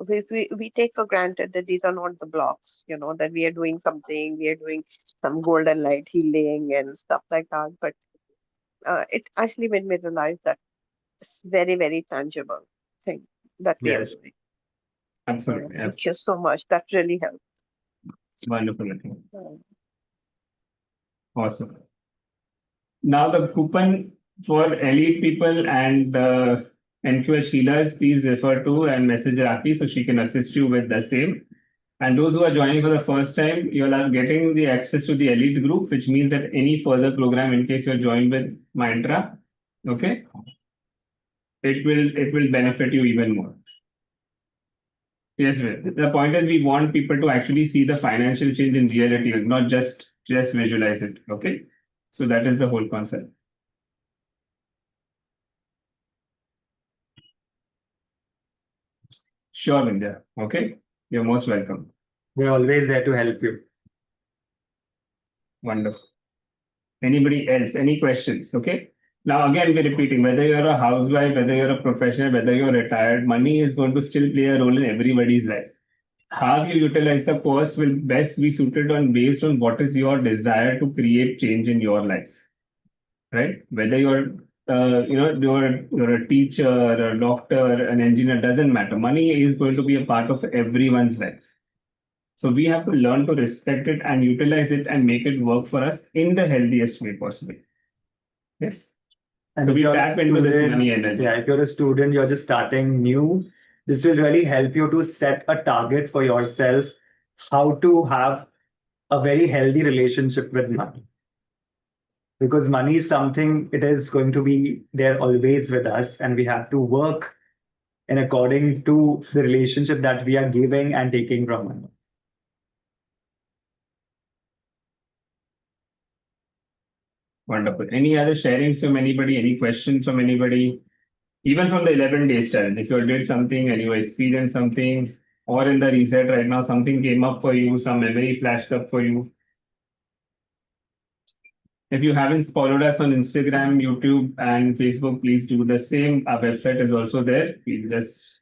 We take for granted that these are not the blocks, that we are doing something, we are doing some golden light healing and stuff like that. But it actually made me realize that it's very, very tangible thing that we are Yes. doing. absolutely. Thank you so much. That really helped. Wonderful. Awesome. Now the coupon for elite people and NQH healers, please refer to and message Raki so she can assist you with the same. And those who are joining for the first time, you are getting the access to the elite group, which means that any further program, in case you're joined with Mindra, okay, it will benefit you even more. Yes, the point is we want people to actually see the financial change in reality, not just visualize it. Okay, so that is the whole concept. Sure, Vindhya. Okay, you're most welcome. We're always there to help you. Wonderful. Anybody else? Any questions? Okay. Now, again, we're repeating, whether you're a housewife, whether you're a professional, whether you're retired, money is going to still play a role in everybody's life. How you utilize the course will best be suited on based on what is your desire to create change in your life, right? Whether you're you're a teacher, a doctor, an engineer, doesn't matter. Money is going to be a part of everyone's life. So we have to learn to respect it and utilize it and make it work for us in the healthiest way possible. Yes. And So if we you're a tap into this student, money energy. yeah, if you're a student, you're just starting new, this will really help you to set a target for yourself, how to have a very healthy relationship with money. Because money is something, it is going to be there always with us, and we have to work in according to the relationship that we are giving and taking from money. Wonderful. Any other sharings from anybody? Any questions from anybody? Even from the 11 days challenge, if you did something and you experienced something, or in the reset right now, something came up for you, some memory flashed up for you. If you haven't followed us on Instagram, YouTube, and Facebook, please do the same. Our website is also there. We'll just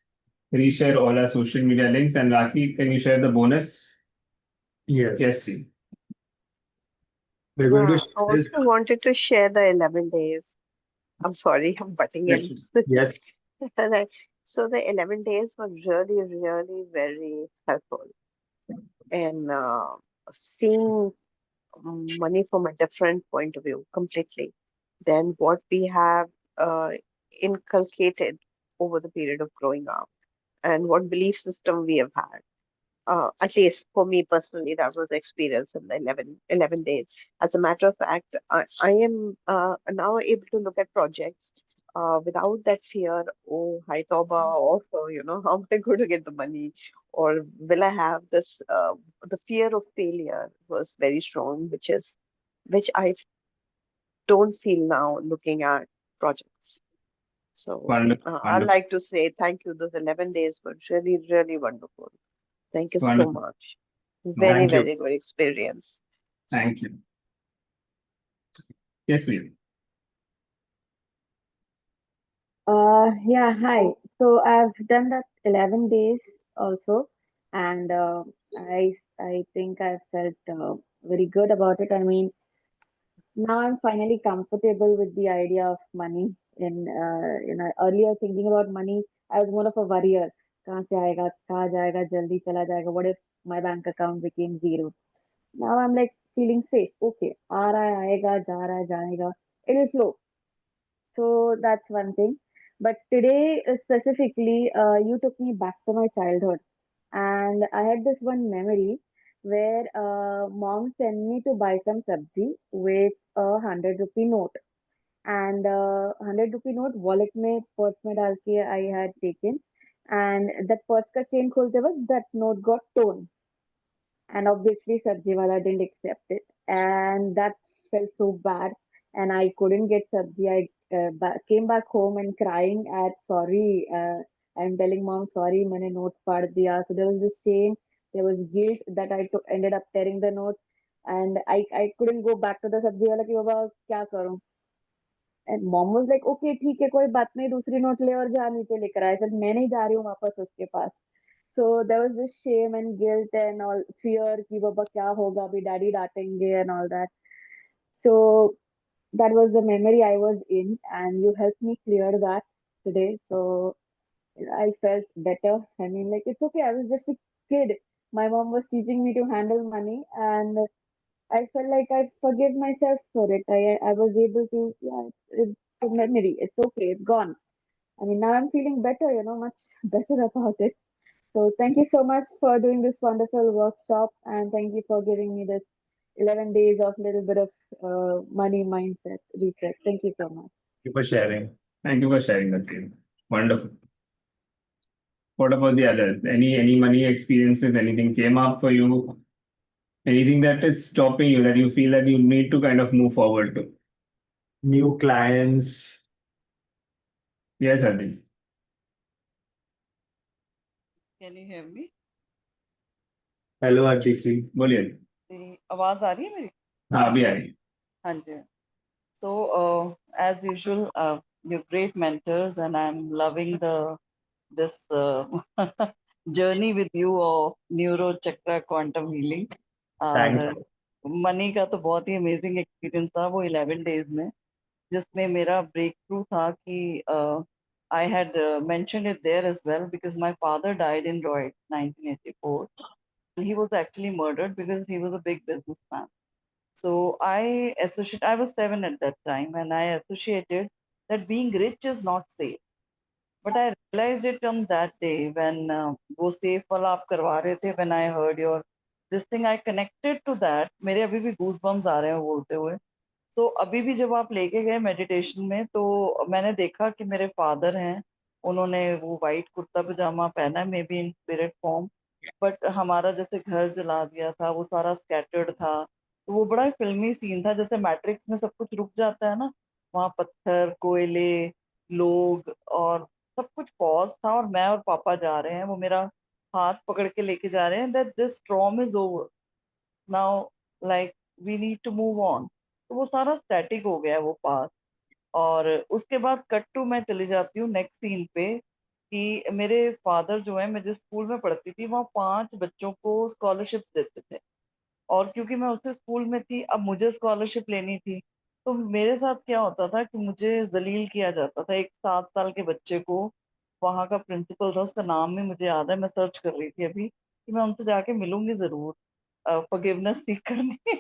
reshare all our social media links. And Rakhi, can you share the bonus? Yes. Yes, please. We're going to I share this. also wanted to share the 11 days. I'm sorry, I'm butting in. Yes. Right. So the 11 days were really, really very helpful in seeing money from a different point of view completely than what we have uh, inculcated over the period of growing up and what belief system we have had. At least for me personally, that was the experience in the 11 days. As a matter of fact, I am now able to look at projects without that fear, oh, hi Tauba, of, how am I going to get the money? Or will I have this? The fear of failure was very strong, which I don't feel now looking at projects. So Wonderful. I'd Wonderful. like to say thank you. Those 11 days were really, really wonderful. Thank you so Wonderful. much. Very, Thank you. very good experience. Thank you. Yes, please. Yeah, hi. So I've done that 11 days also, and I think I felt very good about it. I mean, now I'm finally comfortable with the idea of money. Earlier thinking about money, I was more of a worrier. कहाँ से आएगा, कहाँ जाएगा, जल्दी चला जाएगा. What if my bank account became zero? Now I'm like feeling safe. Okay, आ रहा है, आएगा, जा रहा है, जाएगा. It'll flow. So that's one thing. But today, specifically, you took me back to my childhood. And I had this one memory where mom sent me to buy some sabji with a 100 rupee note. And 100 rupee note wallet में purse में डाल के I had taken. And that purse का chain खोलते वक्त that note got torn. And obviously sabji wala didn't accept it, and that felt so bad, and I couldn't get sabji. I came back home and crying at sorry, I'm telling mom sorry, मैंने note फाड़ दिया. So there was this shame, there was guilt that ended up tearing the note, and I couldn't go back to the sabji wala कि बाबा क्या करूं. And mom was like, okay ठीक है कोई बात नहीं, दूसरी नोट ले और जा नीचे लेकर आए. I said मैं नहीं जा रही हूँ वापस उसके पास. So there was this shame and guilt and all fear कि बाबा क्या होगा अभी daddy डांटेंगे and all that. So that was the memory I was in, and you helped me clear that today. So I felt better. I mean, like it's okay. I was just a kid. My mom was teaching me to handle money, and I felt like I forgive myself for it. I was able to, yeah, it's a memory. It's okay. It's gone. I mean, now I'm feeling better. Much better about it. So thank you so much for doing this wonderful workshop, and thank you for giving me this 11 days of little bit of money mindset reset. Thank you so much. Thank you for sharing. Thank you for sharing that, Priya. Wonderful. What about the others? Any money experiences? Anything came up for you? Anything that is stopping you that you feel that you need to kind of move forward to? New clients. Yes, Arjun. Can you hear me? Hello, Aditi. बोलिए. मेरी आवाज आ रही है मेरी? हाँ अभी आ रही है. हाँ जी. So as usual, you're great mentors, and I'm loving this journey with you of neuro chakra quantum healing. Thank और you. मनी का तो बहुत ही अमेजिंग एक्सपीरियंस था वो 11 days में. जिसमें मेरा ब्रेक थ्रू था कि I had mentioned it there as well because my father died in Detroit 1984. He was actually murdered because he was a big businessman. So I was 7 at that time, and I associated that being rich is not safe. But I realized it on that day when वो safe वाला आप करवा रहे थे, when I heard your this thing, I connected to that. मेरे अभी भी goosebumps आ रहे हैं बोलते हुए. So अभी भी जब आप लेके गए मेडिटेशन में तो मैंने देखा कि मेरे फादर हैं, उन्होंने वो वाइट कुर्ता पजामा पहना है, may be in spirit form, but हमारा जैसे घर जला दिया था, वो सारा स्कैटर्ड था, तो वो बड़ा फिल्मी सीन था, जैसे मैट्रिक्स में सब कुछ रुक जाता है ना, वहाँ पत्थर, कोयले, लोग और सब कुछ पॉज था, और मैं और पापा जा रहे हैं, वो मेरा हाथ पकड़ के लेके जा रहे हैं, that this storm is over now, like we need to move on. तो वो सारा स्टैटिक हो गया है वो पास. और उसके बाद कट टू मैं चली जाती हूँ नेक्स्ट सीन पे कि मेरे फादर जो है, मैं जिस स्कूल में पढ़ती थी वहाँ 5 बच्चों को स्कॉलरशिप देते थे, और क्योंकि मैं उसी स्कूल में थी, अब मुझे स्कॉलरशिप लेनी थी, तो मेरे साथ क्या होता था कि मुझे जलील किया जाता था. एक 7 साल के बच्चे को, वहाँ का प्रिंसिपल था, उसका नाम भी मुझे याद है, मैं सर्च कर रही थी अभी कि मैं उनसे जाके मिलूंगी जरूर फॉरगिवनेस सीख करने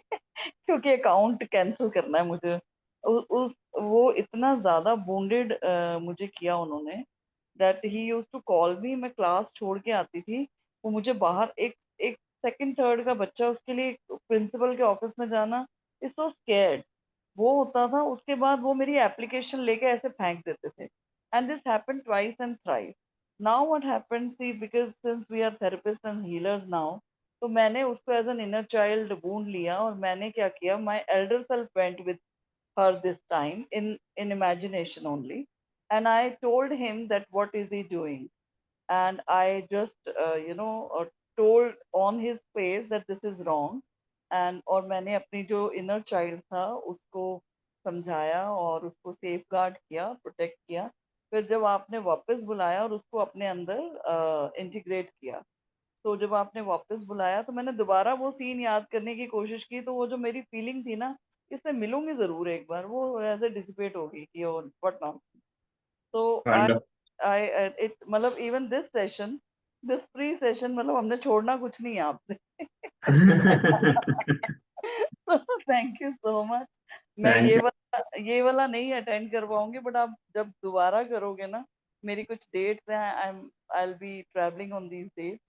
क्योंकि अकाउंट कैंसिल करना है मुझे. उस वो इतना ज्यादा वुंडेड मुझे किया उन्होंने, that he used to call me. मैं क्लास छोड़ के आती थी, वो मुझे बाहर, एक एक सेकंड थर्ड का बच्चा, उसके लिए प्रिंसिपल के ऑफिस में जाना इज सो स्कैर्ड, वो होता था. उसके बाद वो मेरी एप्लीकेशन लेके ऐसे फेंक देते थे, and this happened twice and thrice. Now what happened, see because since we are therapist and healers now, तो मैंने उसको as an inner child wound लिया, और मैंने क्या किया, my elder self went with her this time in imagination only, and I told him that what is he doing, and I just told on his face that this is wrong. And और मैंने अपनी जो inner child था उसको समझाया और उसको safe guard किया, प्रोटेक्ट किया. फिर जब आपने वापस बुलाया और उसको अपने अंदर इंटीग्रेट किया, तो जब आपने वापस बुलाया तो मैंने दोबारा वो सीन याद करने की कोशिश की, तो वो जो मेरी फीलिंग थी ना, इससे मिलूंगी जरूर एक बार, वो ऐसे डिसिपेट हो गई कि ओ व्हाट नाउ. तो Wonderful. आई इट मतलब इवन दिस फ्री सेशन, मतलब हमने छोड़ना कुछ नहीं है आपसे. Thank you so much. मैं Thank you. ये वाला नहीं अटेंड कर पाऊंगी, बट आप जब दोबारा करोगे ना, मेरी कुछ डेट्स हैं, I will be travelling on these dates,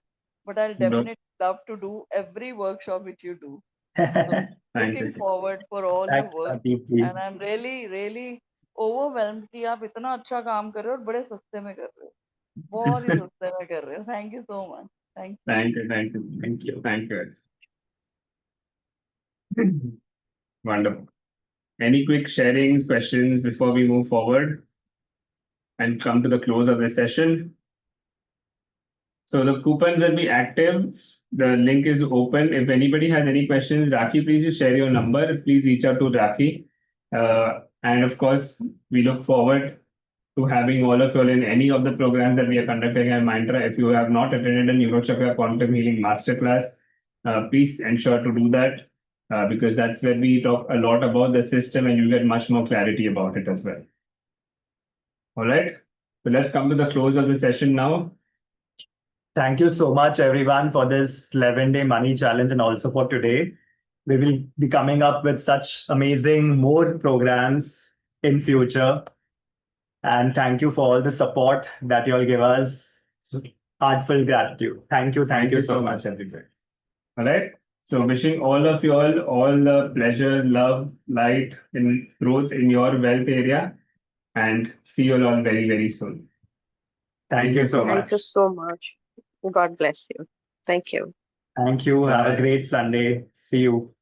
but I'll No, definitely love to do every workshop which you do. So thank looking you. forward for all your Thank you, work, Sandeep ji. and I'm really really overwhelmed कि आप इतना अच्छा काम कर रहे हो और बड़े सस्ते में कर रहे हो, बहुत ही सस्ते में कर रहे हो. Thank you so much. Thank you. Thank you. Thank you. Thank you. Thank you. Wonderful. Any quick sharings, questions before we move forward and come to the close of the session? So the coupons will be active. The link is open. If anybody has any questions, Rakhi, please just share your number. Please reach out to Rakhi. And of course, we look forward to having all of you all in any of the programs that we are conducting at Mindra. If you have not attended a Neurochakra Quantum Healing Masterclass, please ensure to do that because that's where we talk a lot about the system and you get much more clarity about it as well. All right. So let's come to the close of the session now. Thank you so much, everyone, for this 11-day money challenge and also for today. We will be coming up with such amazing more programs in future. And thank you for all the support that you all give us. Heartfelt gratitude. Thank you. Thank you so much, everybody. All right. So wishing all of you all the pleasure, love, light, and growth in your wealth area. And see you all very, very soon. Thank you so Thank much. you so much. God bless you. Thank you. Thank you. Have Bye. a great Sunday. See you.